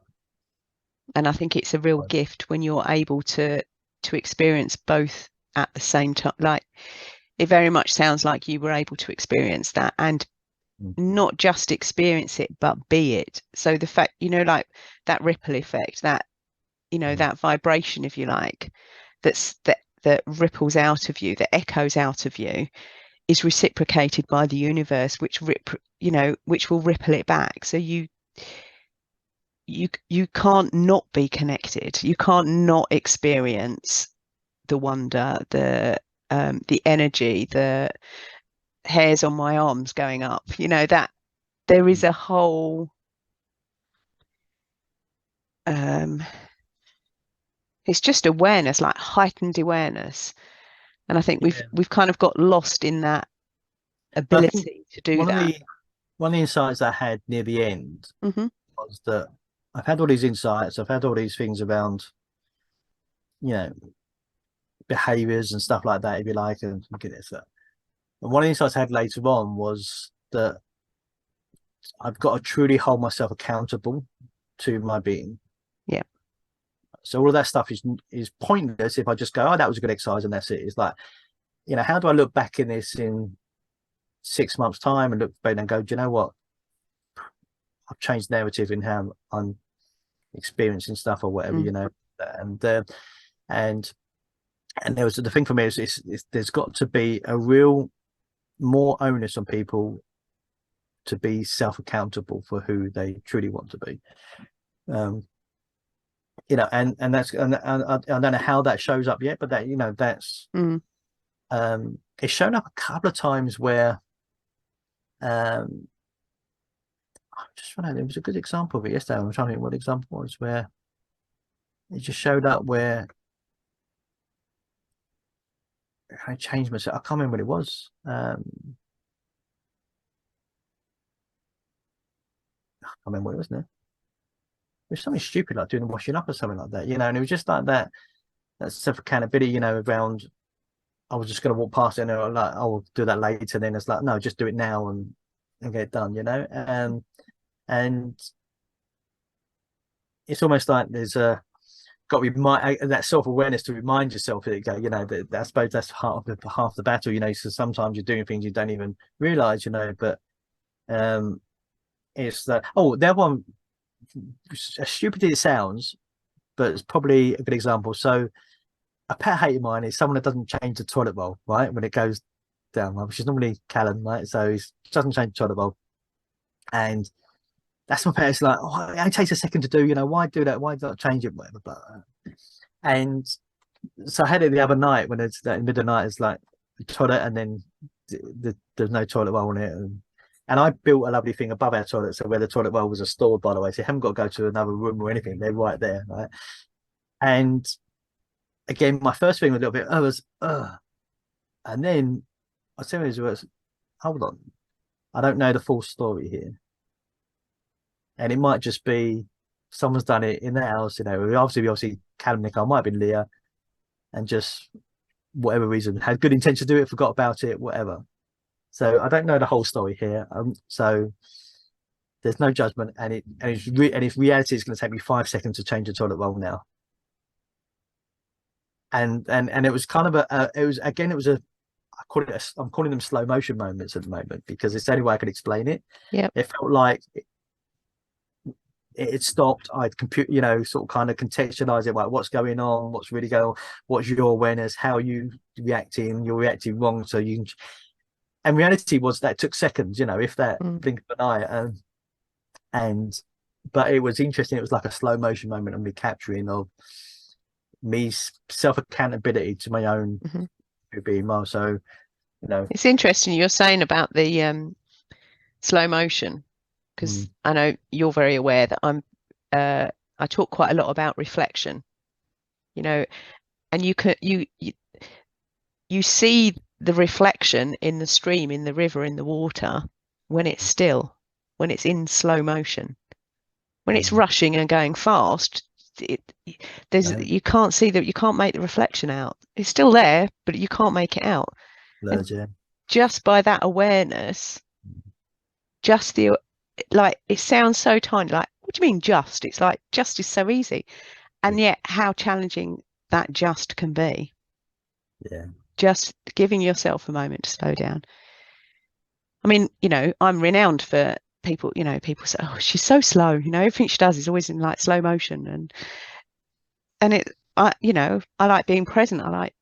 I think it's a real gift when you're able to experience both at the same time. Like, it very much sounds like you were able to experience that, and not just experience it but be it. So the fact, you know, like that ripple effect, that, you know, that vibration, if you like, that ripples out of you, that echoes out of you, is reciprocated by the universe, which you know, which will ripple it back. So you can't not be connected. You can't not experience the wonder, the energy, the hairs on my arms going up. You know, that there is a whole it's just awareness, like heightened awareness. And I think we've kind of got lost in that ability to do that. One of the insights I had near the end was that I've had all these insights, I've had all these things around, you know, behaviors and stuff like that, if you like, and one of the insights I had later on was that I've got to truly hold myself accountable to my being. Yeah. So all of that stuff is pointless if I just go, oh, that was a good exercise and that's it. It's like, you know, how do I look back in this in 6 months' time and look back and go, do you know what? I've changed narrative in how I'm experiencing stuff or whatever, you know, and there was the thing for me is there's got to be a real more onus on people to be self-accountable for who they truly want to be. You know, and that's, and I don't know how that shows up yet, but that, you know, that's it's shown up a couple of times where just trying to, there was a good example of it yesterday. I'm trying to think what example was where it just showed up where I changed myself. I can't remember what it was. I can't remember what it was now. It was something stupid like doing the washing up or something like that, you know. And it was just like that self accountability, you know, around. I was just going to walk past it and like, I'll do that later. And then it's like, no, just do it now and get it done, you know. And it's almost like there's a got to remind that self-awareness to remind yourself that, you know, that I suppose that's half the battle, you know. So sometimes you're doing things you don't even realize, you know. But it's that, oh, that one, as stupid as it sounds, but it's probably a good example. So a pet hate of mine is someone that doesn't change the toilet bowl, right, when it goes down, which is normally Callum, right? So he doesn't change the toilet bowl, and that's my pet. It's like, oh, it takes a second to do, you know, why do that? Why not change it, whatever. But and so I had it the other night when it's that in the middle of the night, it's like the toilet, and then there's no toilet bowl in it, and I built a lovely thing above our toilet, so where the toilet bowls are stored, by the way, so you haven't got to go to another room or anything; they're right there, right? And again, my first thing was a little bit, and then I said to his words, hold on, I don't know the full story here, and it might just be someone's done it in the house, you know. Obviously, Callum, Nick, might have been Leah, and just whatever reason had good intention to do it, forgot about it, whatever. So I don't know the whole story here. So there's no judgment, and if reality is going to take me 5 seconds to change the toilet roll now. And it was kind of I'm calling them slow motion moments at the moment, because it's the only way I could explain it. Yeah. It felt like it stopped. I'd compute, you know, sort of kind of contextualize it, like what's going on, what's really going on, what's your awareness, how you reacting, you're reacting wrong. So you, and reality was that it took seconds, you know, if that blink of an eye. But it was interesting. It was like a slow motion moment of me capturing of me self accountability to my own being more. So, you know, it's interesting you're saying about the slow motion, because I know you're very aware that I talk quite a lot about reflection, you know, and you see the reflection in the stream, in the river, in the water when it's still, when it's in slow motion. When it's rushing and going fast, you can't see that, you can't make the reflection out. It's still there, but you can't make it out. Just by that awareness, just the, like, it sounds so tiny, like, what do you mean just? It's like just is so easy, and yet how challenging that just can be. Yeah. Just giving yourself a moment to slow down. I mean, you know, I'm renowned for people, you know, people say, oh, she's so slow, you know, everything she does is always in like slow motion, and you know, I like being present, I like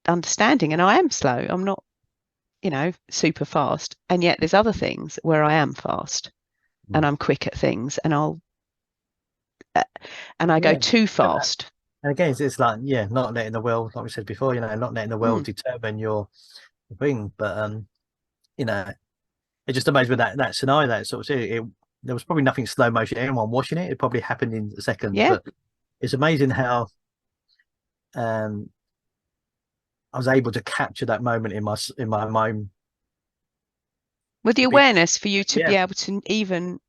understanding, and I am slow. I'm not, you know, super fast, and yet there's other things where I am fast and I'm quick at things, and I go too fast. And again, it's like, not letting the world, like we said before, you know, not letting the world determine your thing. But you know, it just amazed with that scenario, that sort of there was probably nothing slow motion, anyone watching it. It probably happened in a second. Yeah. But it's amazing how I was able to capture that moment in my mind. With the awareness for you to be able to even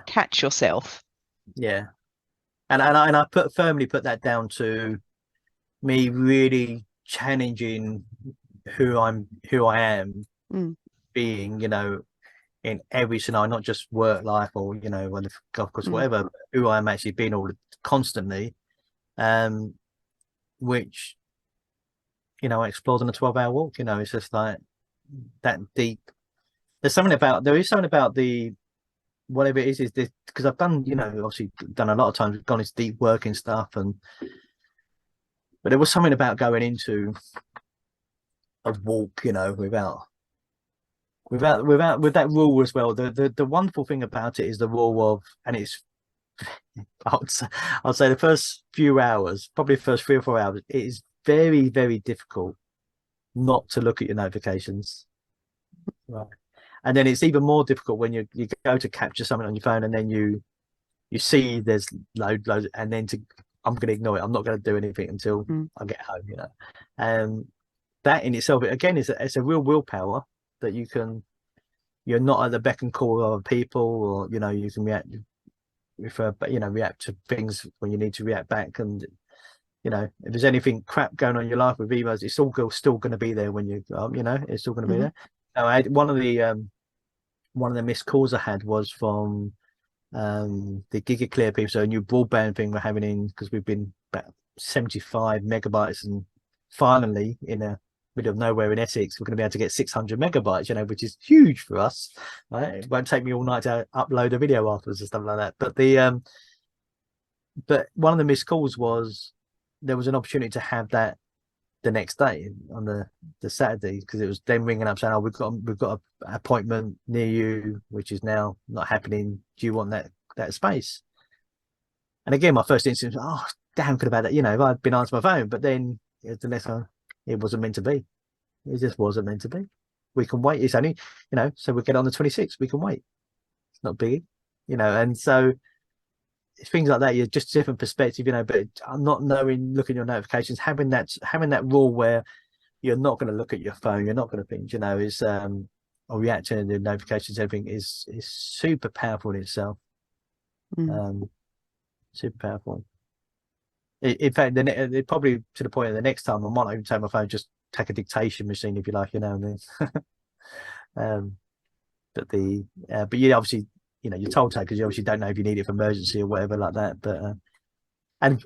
catch yourself. Yeah. And I firmly put that down to me really challenging who I am being, you know, in every scenario, not just work life or, you know, on the golf course, whatever, but who I am actually being constantly, which, you know, I explored on a 12-hour walk. You know, it's just like that deep. There is something about the whatever it is this, because I've done, you know, obviously done a lot of times, gone into deep work and stuff, but there was something about going into a walk, you know, with that rule as well. The wonderful thing about it is the rule of, and it's, I'll say the first few hours, probably the first 3 or 4 hours, it is very, very difficult not to look at your notifications. Right. And then it's even more difficult when you go to capture something on your phone, and then you see there's loads, and then I'm going to ignore it. I'm not going to do anything until I get home, you know. that in itself, again, it's a real willpower that you're not at the beck and call of other people, or you can react react to things when you need to react back. And if there's anything crap going on in your life with emails, it's all still going to be there when you it's still going to be there. I had one of the missed calls I had was from the GigaClear people, so a new broadband thing we're having in, because we've been about 75 megabytes, and finally in a middle of nowhere in Essex we're going to be able to get 600 megabytes, which is huge for us, right? It won't take me all night to upload a video afterwards and stuff like that. But one of the missed calls was there was an opportunity to have that the next day on the Saturday, because it was them ringing up saying, oh, we've got an appointment near you which is now not happening, do you want that space? And again, my first instinct was, oh damn, could have had that, if I'd been answering my phone. But then the next one, it wasn't meant to be. It just wasn't meant to be. We can wait. It's only, so we'll get on the 26th, we can wait, it's not big, and so things like that, you're just different perspective, but I'm not looking at your notifications, having that rule where you're not going to look at your phone, you're not going to think, is or react to the notifications, everything is super powerful in itself. Super powerful. In fact, then probably to the point of the next time I might not even take my phone, just take a dictation machine if you like, and then but yeah, obviously you're told to, because you obviously don't know if you need it for emergency or whatever like that. But and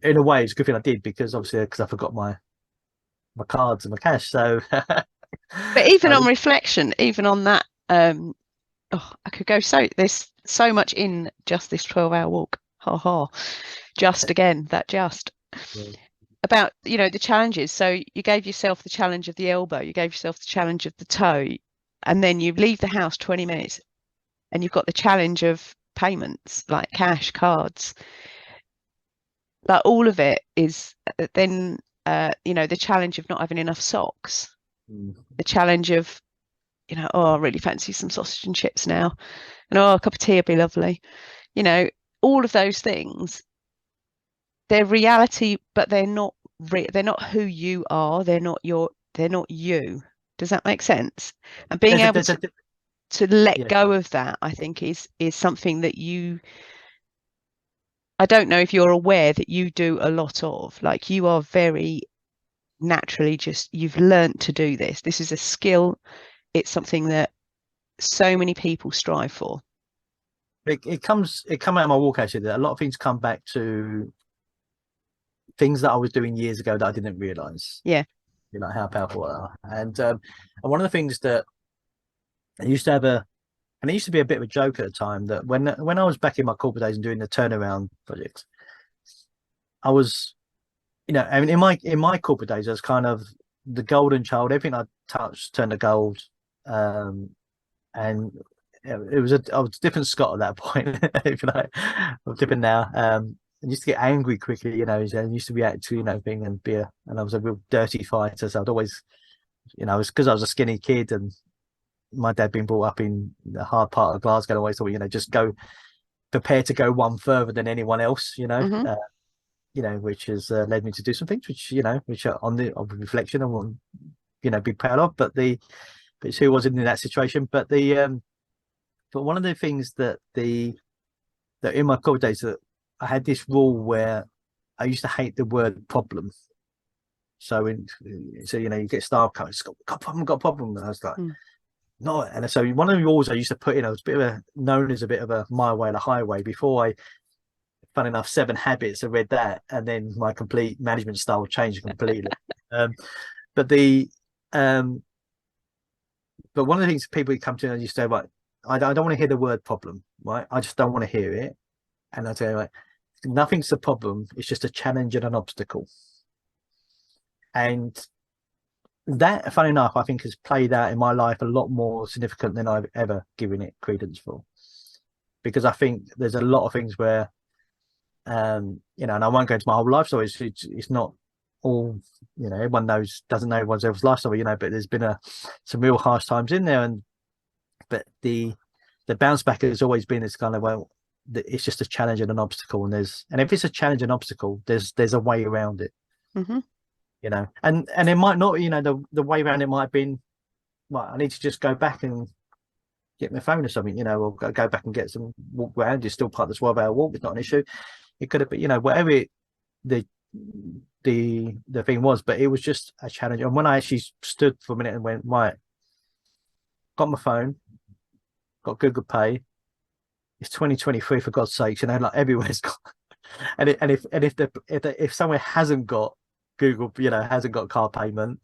in a way it's a good thing I did, because obviously I forgot my cards and my cash, so but even on reflection, even on that, I could go, there's so much in just this 12-hour walk. Just again, about the challenges. So you gave yourself the challenge of the elbow, you gave yourself the challenge of the toe, and then you leave the house 20 minutes and you've got the challenge of payments, like cash, cards, like all of it is then the challenge of not having enough socks, the challenge of oh, I really fancy some sausage and chips now, and oh, a cup of tea would be lovely. All of those things, they're reality, but they're not who you are. They're not you. Does that make sense? And being able to let go of that, I think is something that I don't know if you're aware that you do a lot of. Like, you are very naturally you've learned to do this. This is a skill. It's something that so many people strive for. It come out of my walk, actually, that a lot of things come back to things that I was doing years ago that I didn't realize. Yeah. How powerful they are. And one of the things that I used to have and it used to be a bit of a joke at the time, that when I was back in my corporate days and doing the turnaround projects, I was, I mean, in my corporate days, I was kind of the golden child. Everything I touched turned to gold. And I was a different Scott at that point. If you like, I'm different now. I used to get angry quickly, and used to react to, thing, and and I was a real dirty fighter. So I'd always, because I was a skinny kid, and my dad being brought up in the hard part of Glasgow, I always thought, just go prepare to go one further than anyone else, which has led me to do some things which are on reflection I won't, be proud of. But it's who wasn't in that situation. But but one of the things that in my corporate days, that I had this rule where I used to hate the word problem. So you get staff coming, got a problem, and I was like, no. And so one of the rules I used to put in, I was known as a bit of a my way or the highway. Before fun enough, 7 Habits, I read that, and then my complete management style changed completely. But one of the things people come to, and you say, right, I don't want to hear the word problem, right? I just don't want to hear it. And I tell you, like, nothing's a problem. It's just a challenge and an obstacle. And that, funny enough, I think has played out in my life a lot more significant than I've ever given it credence for. Because I think there's a lot of things where, and I won't go into my whole life story. It's not all, everyone doesn't know everyone else's life story, but there's been some real harsh times in there. But the bounce back has always been this kind of, well, it's just a challenge and an obstacle, and if it's a challenge and obstacle, there's a way around it. you know, and it might not, you know, the way around it might have been, well, I need to just go back and get my phone or something, you know, or go back and get some walk around. You're still part of the 12-hour walk. It's not an issue. It could have been, you know, whatever the the thing was, but it was just a challenge. And when I actually stood for a minute and went, right, got my phone, got Google Pay. It's 2023, for God's sakes, you know, like everywhere's got. And if somewhere hasn't got Google, you know, hasn't got card payment,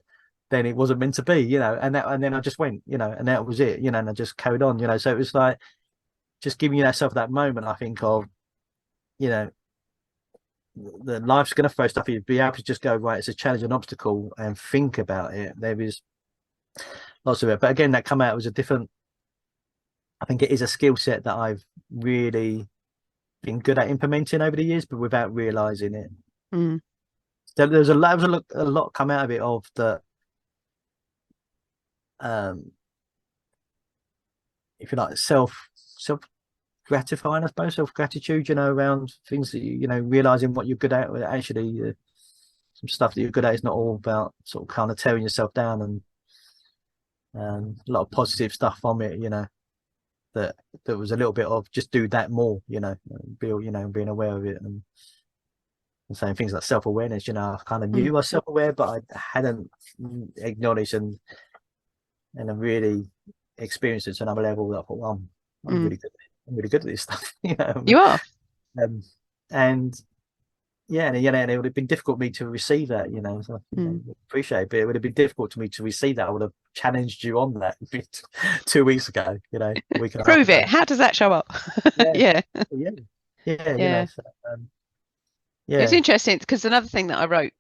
then it wasn't meant to be, you know. And then I just went, you know, and that was it, you know, and I just carried on, you know. So it was like just giving yourself that moment, I think, of, you know, the life's going to throw stuff at you. Be able to just go, right, it's a challenge, an obstacle, and think about it. There is lots of it, but again, that come out was a different. I think it is a skill set that I've really been good at implementing over the years, but without realizing it. Mm. So there's a lot come out of it, of the if you like, self gratifying, I suppose, self gratitude, you know, around things that you know, realizing what you're good at. Actually, some stuff that you're good at is not all about sort of kind of tearing yourself down, and a lot of positive stuff from it, you know, that was a little bit of just do that more, you know, being aware of it, and saying things like self-awareness. You know, I kind of knew I was self-aware, but I hadn't acknowledged and I really experienced it to another level. That I thought, well, I'm really good. I'm really good at this stuff. You know, You are. And yeah, and and it would have been difficult for me to receive that. You know, so appreciate it, but it would have been difficult to me to receive that. I would have challenged you on that 2 weeks ago. You know, a week and a half Prove ago. it. How does that show up? Yeah, Yeah. yeah, yeah. You know, Yeah. so, It's yeah. interesting because another thing that I wrote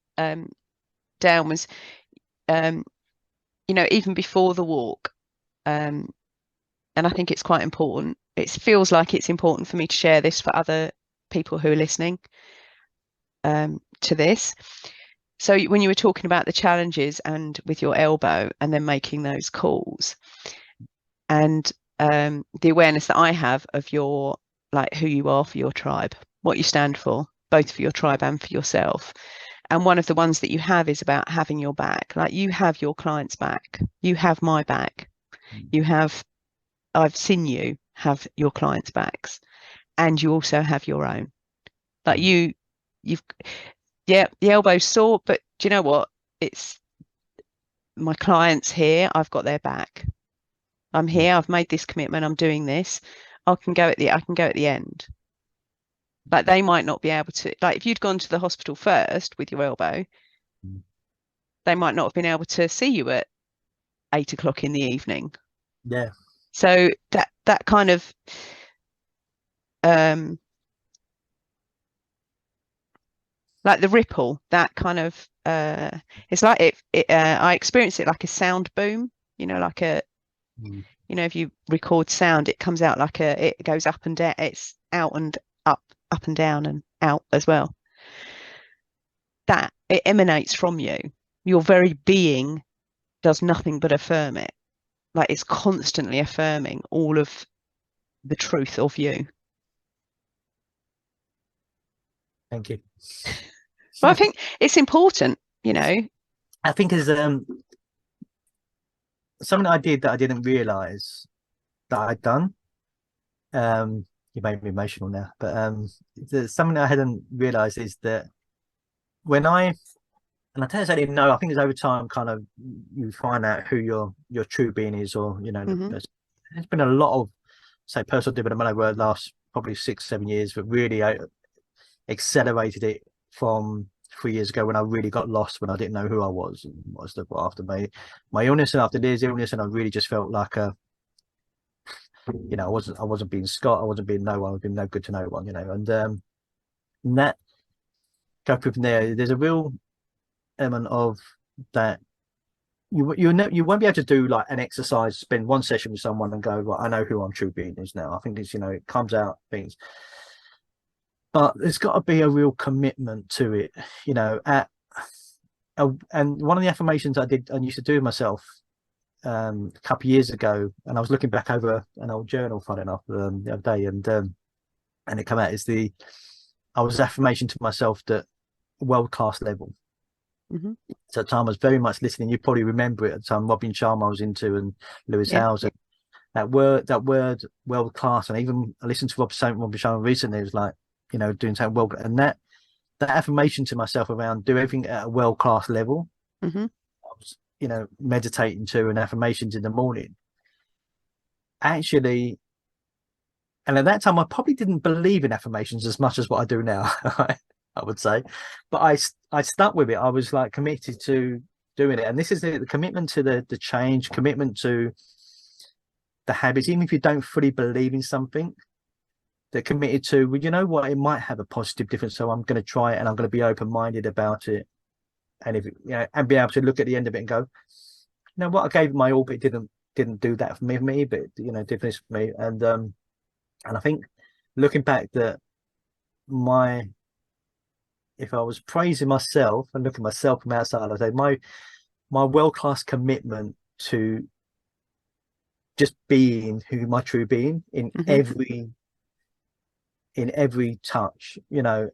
down was, um, you know, even before the walk, and I think it's quite important. It feels like it's important for me to share this for other people who are listening to this. So when you were talking about the challenges and with your elbow and then making those calls, and the awareness that I have of your, like, who you are for your tribe, what you stand for, both for your tribe and for yourself. And one of the ones that you have is about having your back. Like, you have your clients' back, you have my back, you have, I've seen you have your clients' backs, and you also have your own. Like, you've, yeah, the elbow's sore, but do you know what? It's my clients here, I've got their back. I'm here, I've made this commitment, I'm doing this. I can go at the end. Like, they might not be able to, like, if you'd gone to the hospital first with your elbow, they might not have been able to see you at 8 o'clock in the evening. Yeah. So that kind of like the ripple, that kind of it's like I experience it like a sound boom, you know, like a you know, if you record sound, it comes out like it goes up and down, it's out and up and down and out as well. That it emanates from you. Your very being does nothing but affirm it. Like, it's constantly affirming all of the truth of you. Thank you. But I think it's important, you know. I think is something I did that I didn't realize that I'd done. You made me emotional now, but something I hadn't realized is that when and I tell you, I didn't know. I think it's over time, kind of, you find out who your true being is, or you know, there's been a lot of, say, personal development over the last probably 6-7 years, but really I accelerated it from 3 years ago, when I really got lost, when I didn't know who I was and what stuff after my illness, and after this illness, and I really just felt like you know, I wasn't being Scott, I wasn't being no one, I was being no good to no one, you know, and that go from there. There's a real element of that. You won't be able to do like an exercise, spend one session with someone and go, right, I know who I'm true being is now. I think it's, you know, it comes out things, but there's got to be a real commitment to it, you know. And one of the affirmations I used to do myself a couple of years ago, and I was looking back over an old journal, funny enough, the other day, and it came out, is I was affirmation to myself that world-class level. Mm-hmm. So at the time I was very much listening. You probably remember it at the time. Robin Sharma I was into, and Lewis Yeah. Howes. That word, world class. And even I listened to Robin Sharma recently. It was like, doing something well, and that affirmation to myself around do everything at a world class level. Mm-hmm. I was, meditating to and affirmations in the morning. Actually, and at that time, I probably didn't believe in affirmations as much as what I do now. I would say, but I stuck with it. I was like committed to doing it, and this is the commitment to the change, commitment to the habits. Even if you don't fully believe in something, they're committed to. Well, you know what? It might have a positive difference, so I'm going to try it, and I'm going to be open minded about it. And if and be able to look at the end of it and go, what? I gave it my all, but it didn't do that for me, but did this for me. And I think looking back, that if I was praising myself and looking at myself from outside, I'd say my world-class commitment to just being who my true being in Mm-hmm. every touch,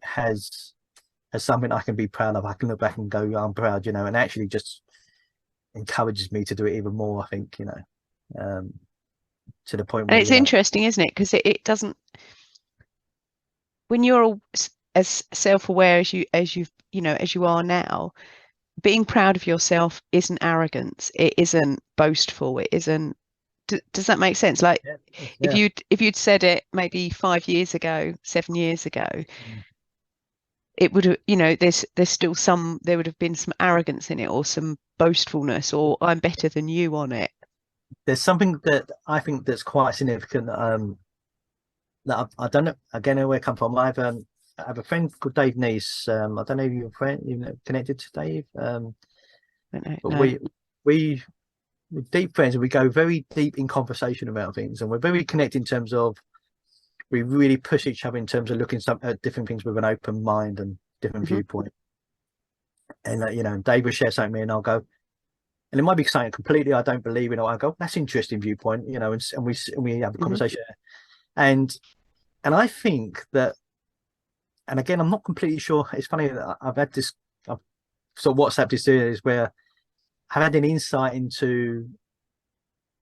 has something I can be proud of. I can look back and go, I'm proud, and actually just encourages me to do it even more. I think, to the point And where, it's interesting, isn't it? Because it doesn't, when you're as self-aware as you are now, being proud of yourself isn't arrogance. It isn't boastful. It isn't. Does that make sense? Like yeah. if you'd said it maybe 5 years ago, 7 years ago, it would have, there's still there would have been some arrogance in it, or some boastfulness, or I'm better than you on it. There's something that I think that's quite significant. That I don't know again where it come from. I have a friend called Dave Neese. I don't know if you're connected to Dave. Don't know, But no. we're deep friends, and we go very deep in conversation about things, and we're very connected in terms of we really push each other in terms of looking at different things with an open mind and different Hmm. viewpoint. And Dave will share something with me, and I'll go, and it might be something completely I don't believe in, or I go, that's an interesting viewpoint, and we have a Hmm. conversation, and I think that, and again, I'm not completely sure. It's funny that I've sort of WhatsApp this series where I've had an insight into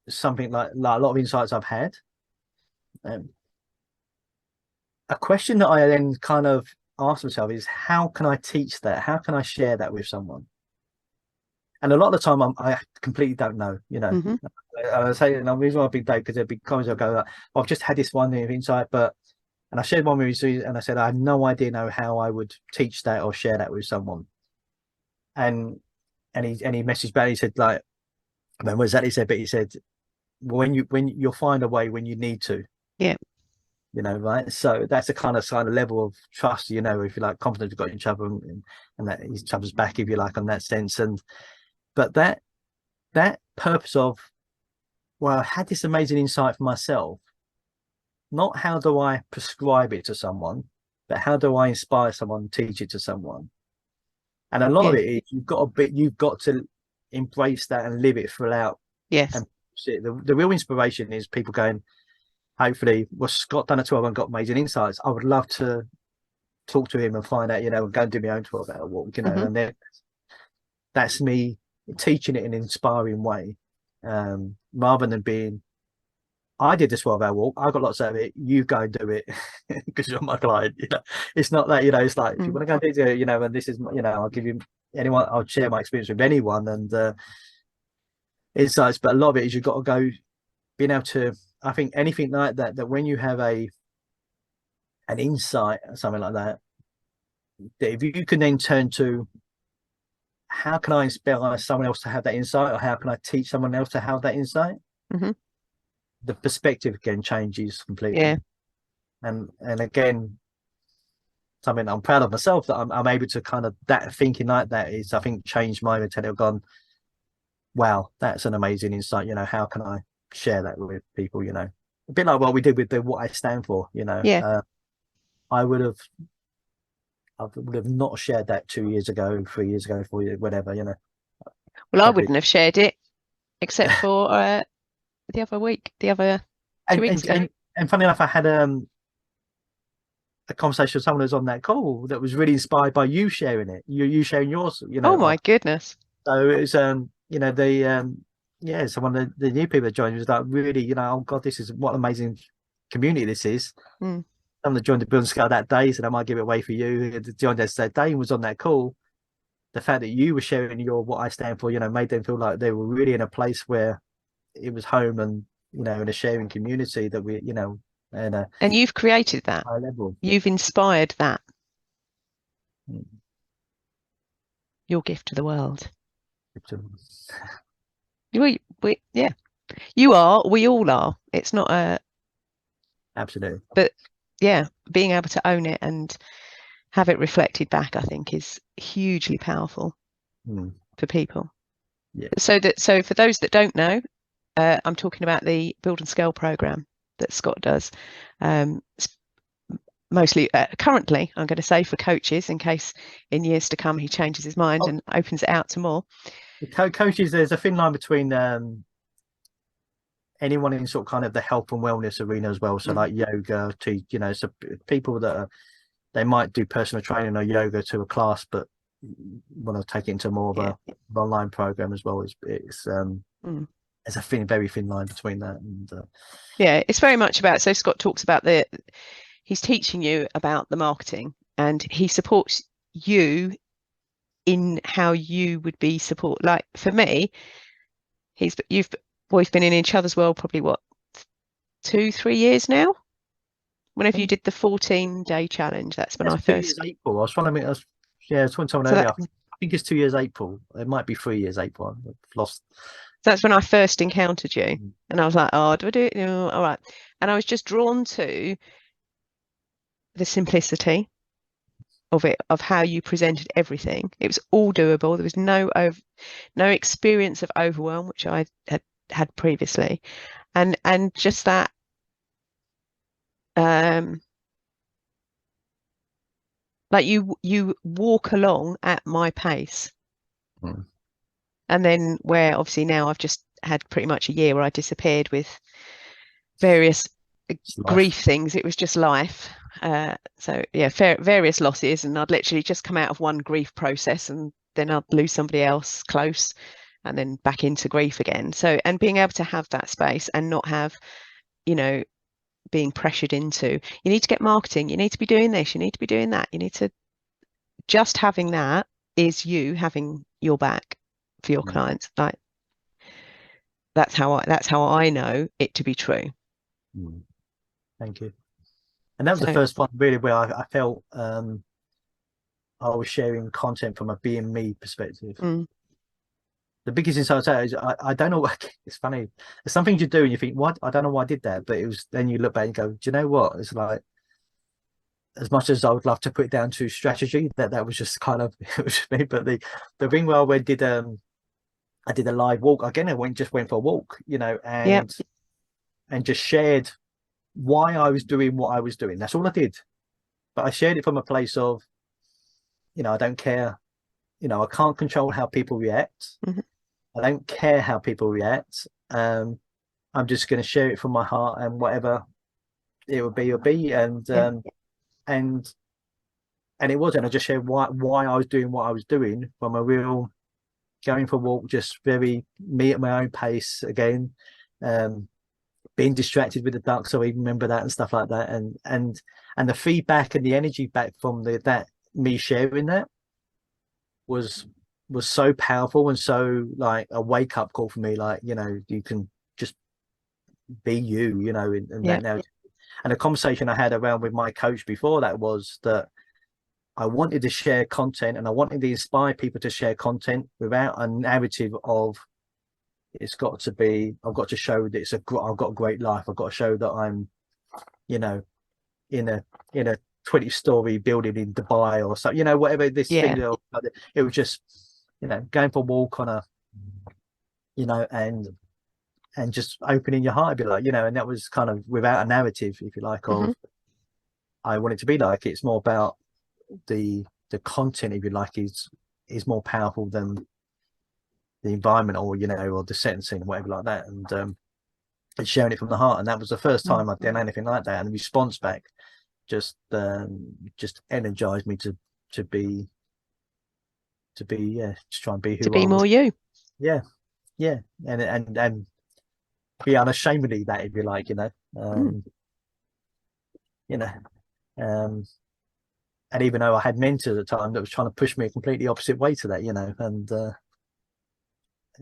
something like a lot of insights I've had. Um, a question that I then kind of ask myself is, how can I teach that? How can I share that with someone? And a lot of the time, I completely don't know. Hmm. I say, and the reason why I big day, because there'll be comments I'll go, like, I've just had this one insight, and I shared one with you, and I said I have no idea know how I would teach that or share that with someone. And he messaged back. He said, like, I don't know exactly he said, but he said, when you'll find a way when you need to. Yeah. Right? So that's a kind of level of trust, if you like, confidence you've got in each other, and that each other's back, if you like, on that sense. But that purpose of, well, I had this amazing insight for myself, not how do I prescribe it to someone, but how do I inspire someone, teach it to someone. And a lot of Yeah. it is you've got to embrace that and live it throughout. Yes. And the real inspiration is people going, hopefully, well, Scott done a 12 and got amazing insights. I would love to talk to him and find out, and go and do my own 12-hour walk, Hmm. and then that's me teaching it in an inspiring way, rather than being, I did this 12-hour walk, I got lots out of it, you go and do it because you're my client. It's not that, it's like, if you Mm. want to go and do it, and this is, I'll give you anyone, I'll share my experience with anyone and insights. But a lot of it is you've got to go, being able to, I think anything like that when you have an insight or something like that, that if you can then turn to, how can I inspire someone else to have that insight, or how can I teach someone else to have that insight? Hmm. The perspective again changes Yeah. completely. And again, something I'm proud of myself, that I'm able to kind of, that thinking like that is, I think, changed my mentality. I've gone, wow, that's an amazing insight. How can I share that with people? A bit like what we did with the what I stand for. Yeah. I would have not shared that 2 years ago, 3 years ago, 4 years, whatever. Well, I Probably. wouldn't have shared it except for the other 2 weeks and ago. and, and funny enough, I had a conversation with someone who's on that call that was really inspired by you sharing it, you sharing yours, you Oh know. my goodness. So it was, you know, yeah, so one of the new people that joined was like, really, you know, oh God, this is what an amazing community this is. Mm. Someone that joined the Building Scale that day said, I might give it away for you. Joined us that day and was on that call. The fact that you were sharing your, what I stand for, you know, made them feel like they were really in a place where it was home and, you know, in a sharing community that we, you know, at a And you've created that. high level. You've inspired that. Mm. Your gift to the world. So, Yeah, you are. We all are. It's not a, absolutely. but yeah, being able to own it and have it reflected back, I think, is hugely powerful Mm. for people. Yeah. So for those that don't know, I'm talking about the Build and Scale program that Scott does. Mostly currently, I'm going to say for coaches, in case in years to come he changes his mind and opens it out to more. The coaches, there's a thin line between anyone in sort of kind of the health and wellness arena as well. So like yoga to, you know, so people that are, they might do personal training or yoga to a class, but want to take it into more of a online program as well. It's there's a very thin line between that. And yeah, it's very much about, so Scott talks about he's teaching you about the marketing and he supports you in how you would be support. Like for me, you've both been in each other's world probably what, 2-3 years now. Whenever you did the 14-day challenge, that's when I first. 2 years April. I was trying to make us. Yeah, I was talking to someone earlier. I think it's 2 years April. It might be 3 years April. I've lost. That's when I first encountered you, and I was like, "Oh, do I do it? No, all right." And I was just drawn to the simplicity of it, of how you presented everything. It was all doable. There was no experience of overwhelm, which I had previously, and just that like you walk along at my pace. And then where obviously now I've just had pretty much a year where I disappeared with various grief things. It was just life. So yeah, various losses, and I'd literally just come out of one grief process and then I'd lose somebody else close and then back into grief again. So, and being able to have that space and not have, you know, being pressured into, you need to get marketing, you need to be doing this, you need to be doing that, you need to, just having that is you having your back for your clients. Like that's how I know it to be true. Thank you. And that was the first one really where I felt I was sharing content from a being me perspective. The biggest insight is I don't know what, it's funny. There's some things you do and you think, what? I don't know why I did that. But it was, then you look back and go, do you know what? It's like, as much as I would love to put it down to strategy, that was just kind of, it was me. But the thing where I did a live walk again. I went for a walk, you know, and just shared why I was doing what I was doing. That's all I did. But I shared it from a place of, you know, I don't care. You know, I can't control how people react. I don't care how people react. I'm just going to share it from my heart, and whatever it will be, it'll be. And it was, and I just shared why I was doing what I was doing from a real going for a walk, just very me at my own pace again, being distracted with the ducks, so I remember that and stuff like that, and the feedback and the energy back from that me sharing that was so powerful and so like a wake-up call for me, like, you know, you can just be you know, in that now. And a conversation I had around with my coach before that was that I wanted to share content and I wanted to inspire people to share content without a narrative of it's got to be, I've got to show that I've got a great life. I've got to show that I'm, you know, in a 20-story building in Dubai or something, you know, whatever this thing. It was just, you know, going for a walk on a, you know, and just opening your heart, be like, you know, and that was kind of without a narrative, if you like, of I want it to be like. It's more about the content, if you like, is more powerful than the environment, or, you know, or the sentencing, whatever like that. And sharing it from the heart. And that was the first time I'd done anything like that. And the response back just energized me to be yeah, just try and be who To be I was. more you. Yeah, yeah, and be unashamedly that, if you like, you know, um, and even though I had mentors at the time that was trying to push me a completely opposite way to that,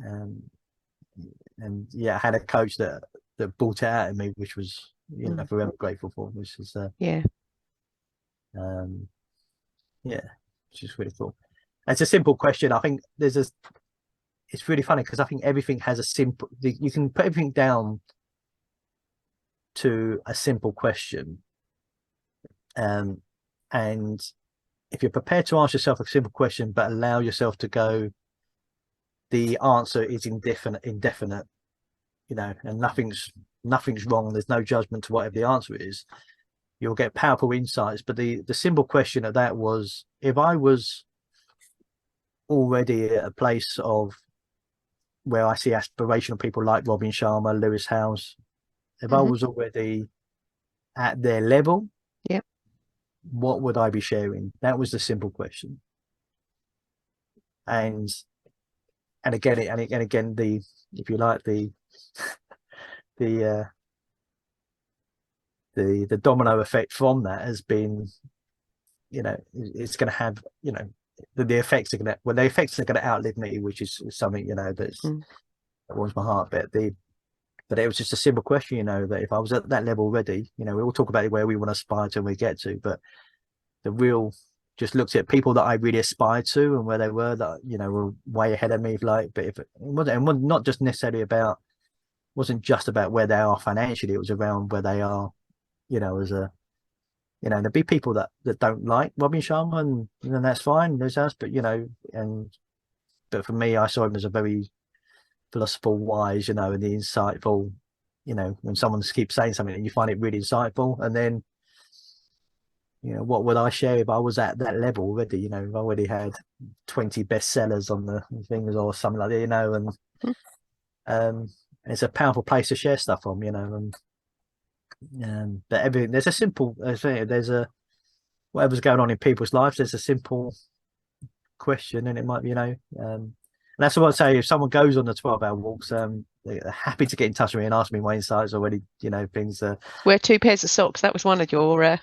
um, and yeah, I had a coach that brought it out of me, which was forever grateful for, which is Yeah. Yeah, which is really cool. It's a simple question. I think it's really funny because I think everything has a simple, you can put everything down to a simple question. And if you're prepared to ask yourself a simple question, but allow yourself to go, the answer is indefinite, and nothing's wrong. There's no judgment to whatever the answer is. You'll get powerful insights. But the simple question of that was, if I was already at a place of where I see aspirational people like Robin Sharma, Lewis Howes, if I was already at their level, Yep. what would I be sharing? That was the simple question. And again, the, if you like, the the domino effect from that has been, it's going to have, the effects are going to, the effects are going to outlive me, which is something, that warms my heart. But it was just a simple question, that if I was at that level already, we all talk about where we want to aspire to and we get to, but the real, just looked at people that I really aspired to and where they were, that, were way ahead of me, but if it wasn't not just necessarily about, wasn't just about where they are financially, it was around where they are, as a, there'd be people that don't like Robin Sharma, and that's fine, there's us, but but for me, I saw him as a very philosophical, wise, and the insightful, when someone keeps saying something and you find it really insightful, and then, what would I share if I was at that level already? If I already had 20 bestsellers on the things or something like that, and it's a powerful place to share stuff from, but everything, there's a simple, there's a, whatever's going on in people's lives, there's a simple question, and it might be, and that's what I'd say. If someone goes on the 12-hour walks, they're happy to get in touch with me and ask me my insights already, things. Wear 2 pairs of socks. That was one of your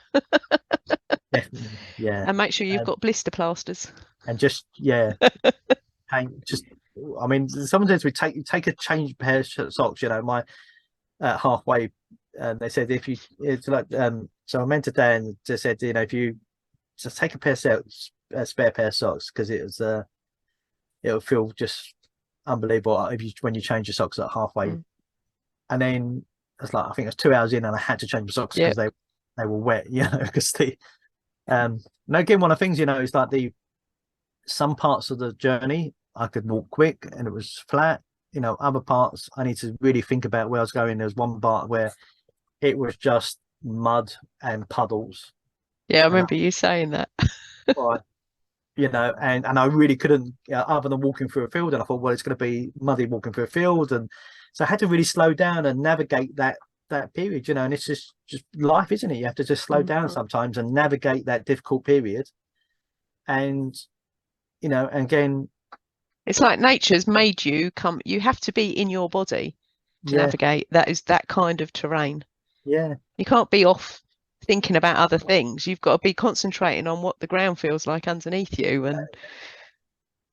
Definitely, yeah. and make sure you've got blister plasters. And just, just, I mean, someone says we take a change pair of socks, my halfway, they said, if you, it's like, so I meant today, and just said, if you just take a pair of spare pair of socks, because it'll feel just unbelievable if when you change your socks at halfway. And then it's like, I think it was 2 hours in and I had to change my socks because they were wet, because and again, one of the things, is like some parts of the journey I could walk quick and it was flat, other parts I need to really think about where I was going. There was one part where it was just mud and puddles. Yeah, I remember you saying that. Right. And I really couldn't, other than walking through a field, and I thought, well, it's going to be muddy walking through a field, and so I had to really slow down and navigate that period, and it's just life, isn't it? You have to just slow down sometimes and navigate that difficult period. And again, it's like nature's made you come, you have to be in your body to navigate that kind of terrain. You can't be off thinking about other things. You've got to be concentrating on what the ground feels like underneath you and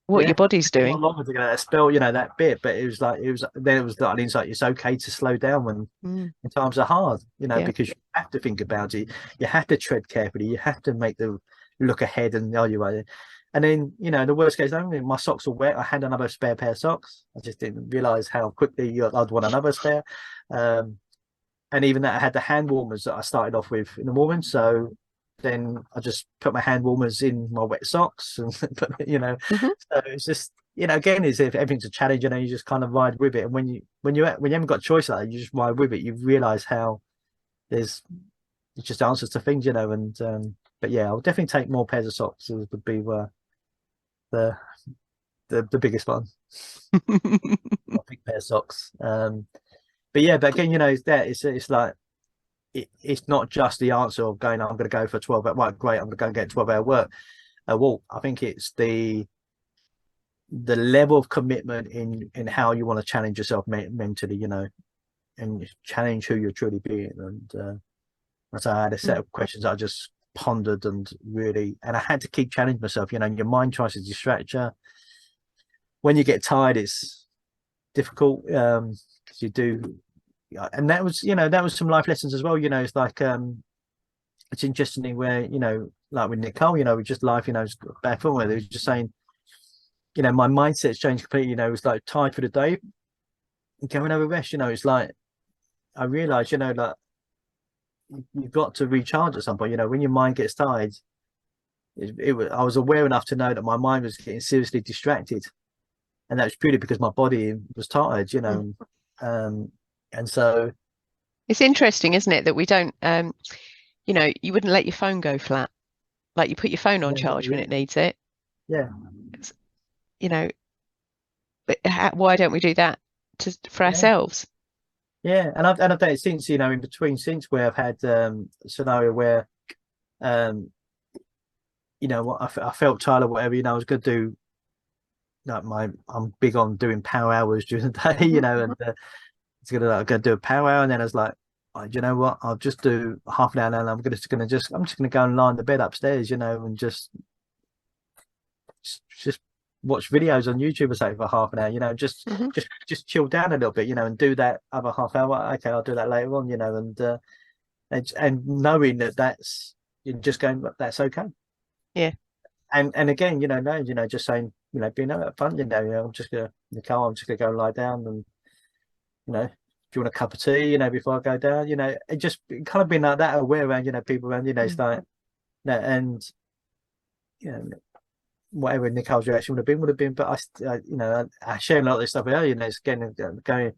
what your body's doing. Not long to get that spell, that bit, but it was like an insight. It's okay to slow down when times are hard, because you have to think about it. You have to tread carefully. You have to make the look ahead, and and then the worst case, my socks were wet. I had another spare pair of socks. I just didn't realize how quickly I'd want another spare. And even that, I had the hand warmers that I started off with in the morning. So then I just put my hand warmers in my wet socks, and so it's just, again, is if everything's a challenge, you just kind of ride with it. And when you haven't got a choice like that, you just ride with it. You realize how it's just answers to things, and but yeah, I'll definitely take more pairs of socks. It would be the biggest one. A big pair of socks. But again, it's like it's not just the answer of going, I'm going to go for 12 hour, right, great, I'm going to go and get 12-hour work. Walk. I think it's the level of commitment in how you want to challenge yourself mentally, you know, and challenge who you're truly being. And so I had a set of questions I just pondered and really, and I had to keep challenging myself. You know, your mind tries to distract you. When you get tired, it's difficult because you do. And that was, you know, that was some life lessons as well. You know, it's like it's interesting where, you know, like with Nicole, you know, we just life, you know, back from where they were just saying, you know, my mindset's changed completely. You know, it's like tired for the day and coming over rest. You know, it's like I realized, you know, that you've got to recharge at some point. You know, when your mind gets tired, I was aware enough to know that my mind was getting seriously distracted, and that was purely because my body was tired. You know, and so it's interesting, isn't it, that we don't, you know, you wouldn't let your phone go flat. Like you put your phone on charge when it needs it. Yeah. You know, but why don't we do that for ourselves? Yeah, and I've done it since, you know, in between since where I've had a scenario where, you know, what I felt tired or whatever, you know, I was going to do like I'm big on doing power hours during the day, you know, and it's gonna do a power hour, and then I was like, oh, you know what, I'll just do half an hour, and I'm just gonna go and lie in the bed upstairs, you know, and just watch videos on YouTube or something for half an hour, you know, just chill down a little bit, you know, and do that other half hour. Okay, I'll do that later on, you know, and knowing that that's, you're just going, that's okay. Yeah. And again, you know, just saying, you know, being upfront, you know, I'm just gonna Nicole, I'm just gonna go and lie down, and you know, do you want a cup of tea, you know, before I go down, you know, it just kind of being like that, aware around, you know, people around, you know, it's like, you know, and you know, whatever Nicole's reaction would have been, but you know, I shared a lot of this stuff earlier, you know, it's again going,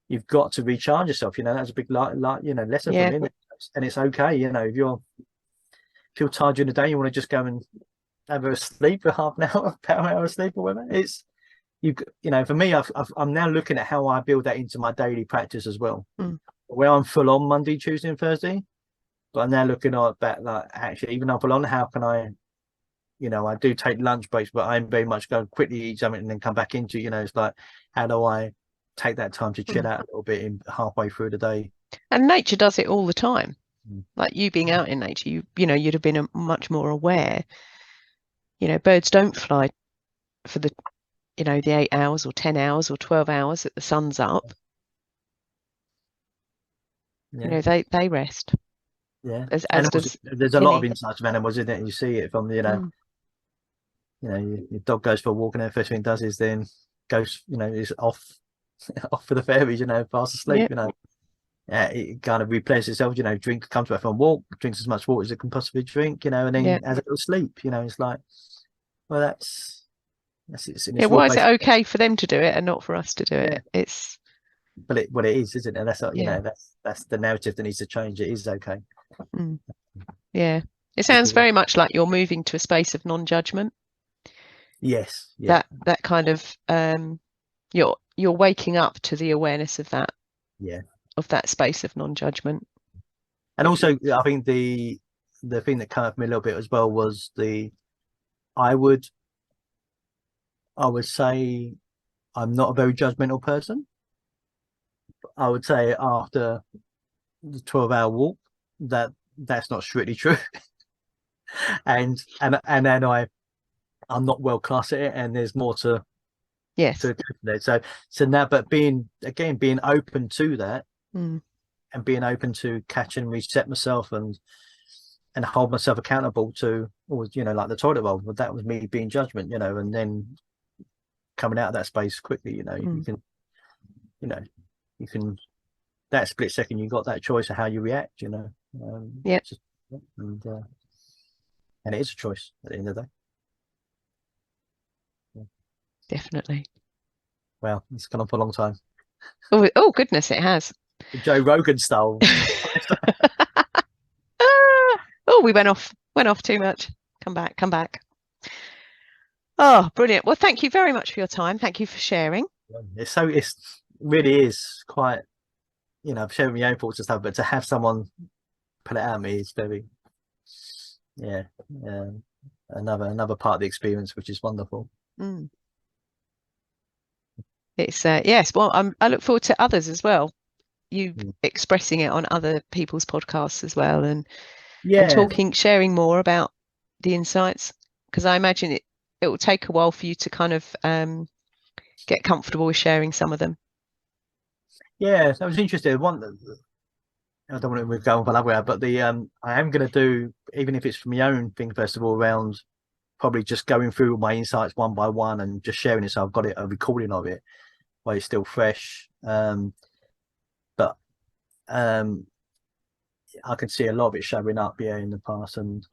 you've got to recharge yourself, you know, that's a big you know, lesson for me, and it's okay, you know, if you're feel tired during the day, you want to just go and have a sleep for half an hour, power hour of sleep or whatever. It's you know, for me, I'm now looking at how I build that into my daily practice as well. Where I'm full on Monday, Tuesday, and Thursday, but I'm now looking at that, like, actually, even though I'm full on, how can I, you know, I do take lunch breaks, but I'm very much going quickly eat something and then come back into, you know, it's like, how do I take that time to chill out a little bit in halfway through the day? And nature does it all the time. Like you being out in nature, you know, you'd have been much more aware. You know, birds don't fly for the, you know, the 8 hours or 10 hours or 12 hours that the sun's up. You know, they rest. Yeah. As does there's a lot of insights of animals, isn't it? And you see it from, you know, your dog goes for a walk, and the first thing it does is then goes, you know, is off for the fairies, you know, fast asleep, you know. It kind of replaces itself, you know, comes back from a walk, drinks as much water as it can possibly drink, you know, and then has a little sleep, you know. It's like, well, that's it's why is it okay for them to do it and not for us to do it? It's but what it is, isn't it? And that's you know, that's the narrative that needs to change. It is okay. Yeah, it sounds very much like you're moving to a space of non-judgment. Yes, yeah. That kind of you're waking up to the awareness of that. Yeah. Of that space of non-judgment. And also, I think the thing that came up for me a little bit as well was I would say I'm not a very judgmental person. I would say after the 12-hour walk that's not strictly true. and then I'm not well classed at it, and there's more to so now, but being open to that, and being open to catch and reset myself and hold myself accountable to, or, you know, like the toilet roll, but that was me being judgment, you know, and then coming out of that space quickly, you know. You can that split second, you got that choice of how you react, you know. And it is a choice at the end of the day. Definitely. Well, it's gone on for a long time. Oh goodness, it has. Joe Rogan style. Oh, we went off too much. Come back. Oh, brilliant. Well, thank you very much for your time. Thank you for sharing. It really is quite you know, I've shared my own thoughts and stuff, but to have someone put it out of me is very, yeah, another part of the experience, which is wonderful. Mm. It's yes, well, I look forward to others as well. You expressing it on other people's podcasts as well, and Yeah, talking, sharing more about the insights, because I imagine it will take a while for you to kind of get comfortable with sharing some of them. yeah, that was interesting. One, I don't want to go on for another hour, but the I am going to do, even if it's for my own thing, first of all, around probably just going through my insights one by one and just sharing it. So I've got a recording of it while it's still fresh. But I can see a lot of it showing up, yeah, in the past, and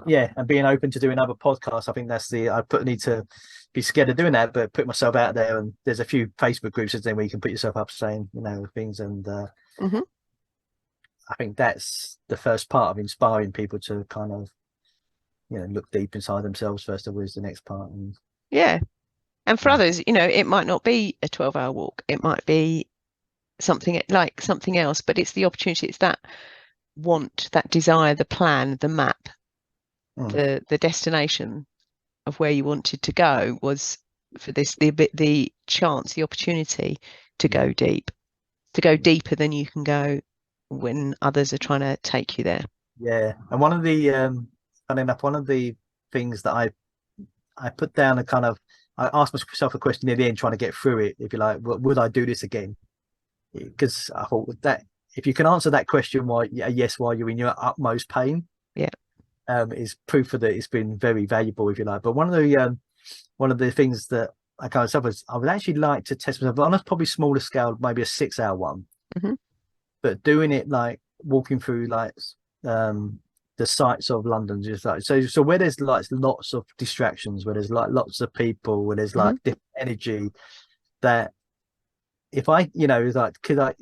yeah, and being open to doing other podcasts. I think that's need to be scared of doing that, but put myself out there. And there's a few Facebook groups then where you can put yourself up saying, you know, things, and I think that's the first part of inspiring people to kind of, you know, look deep inside themselves first of all is the next part. And Yeah. And for others, you know, it might not be a 12-hour walk. It might be something else, but it's the opportunity. It's that want, that desire, the plan, the map, the destination of where you wanted to go was for this, the chance, the opportunity to go deep, to go deeper than you can go when others are trying to take you there. Yeah. And one of the funny enough, one of the things that I put down a kind of, I asked myself a question near the end, trying to get through it, if you like, would I do this again? Because I thought that if you can answer that question, why yes, while you're in your utmost pain, yeah, is proof that it's been very valuable, if you like. But one of the things that I kind of said was I would actually like to test myself on a probably smaller scale, maybe a 6-hour one, but doing it like walking through like the sights of London, just like so where there's like lots of distractions, where there's like lots of people, where there's like different energy, that if I, you know, like could I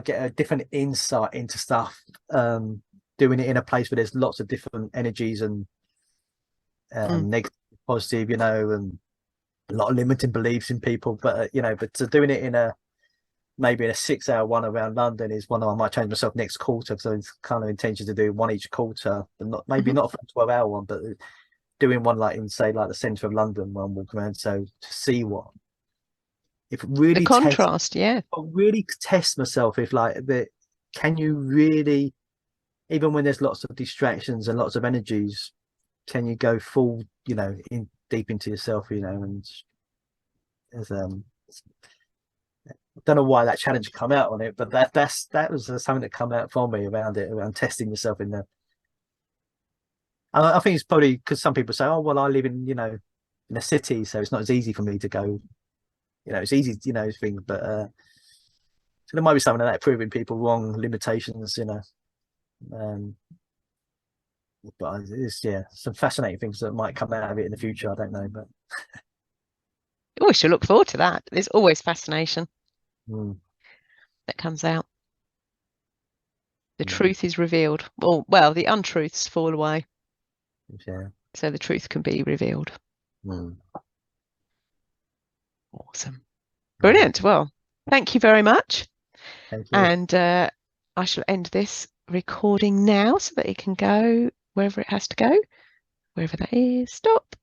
get a different insight into stuff, doing it in a place where there's lots of different energies and negative, positive, you know, and a lot of limiting beliefs in people, but you know, but to doing it in a maybe in a 6-hour one around London is one I might change myself next quarter, because it's kind of intention to do one each quarter, but not maybe not for a 12-hour one, but doing one like in say like the centre of London when I'm walking around, so to see what if really the contrast, really test myself, if like that, can you really, even when there's lots of distractions and lots of energies, can you go full, you know, in deep into yourself, you know? And as I don't know why that challenge come out on it, but that was something that come out for me around it, around testing yourself in there. And I think it's probably because some people say, oh well, I live in, you know, in a city, so it's not as easy for me to go, you know, it's easy, you know, thing, but so there might be something like that, proving people wrong, limitations, you know. But it's, yeah, some fascinating things that might come out of it in the future. I don't know, but we should look forward to that. There's always fascination that comes out. The truth is revealed. Well, the untruths fall away. Yeah. So the truth can be revealed. Awesome. Brilliant. Well, thank you very much. Thank you. And I shall end this recording now so that it can go wherever it has to go, wherever that is. Stop.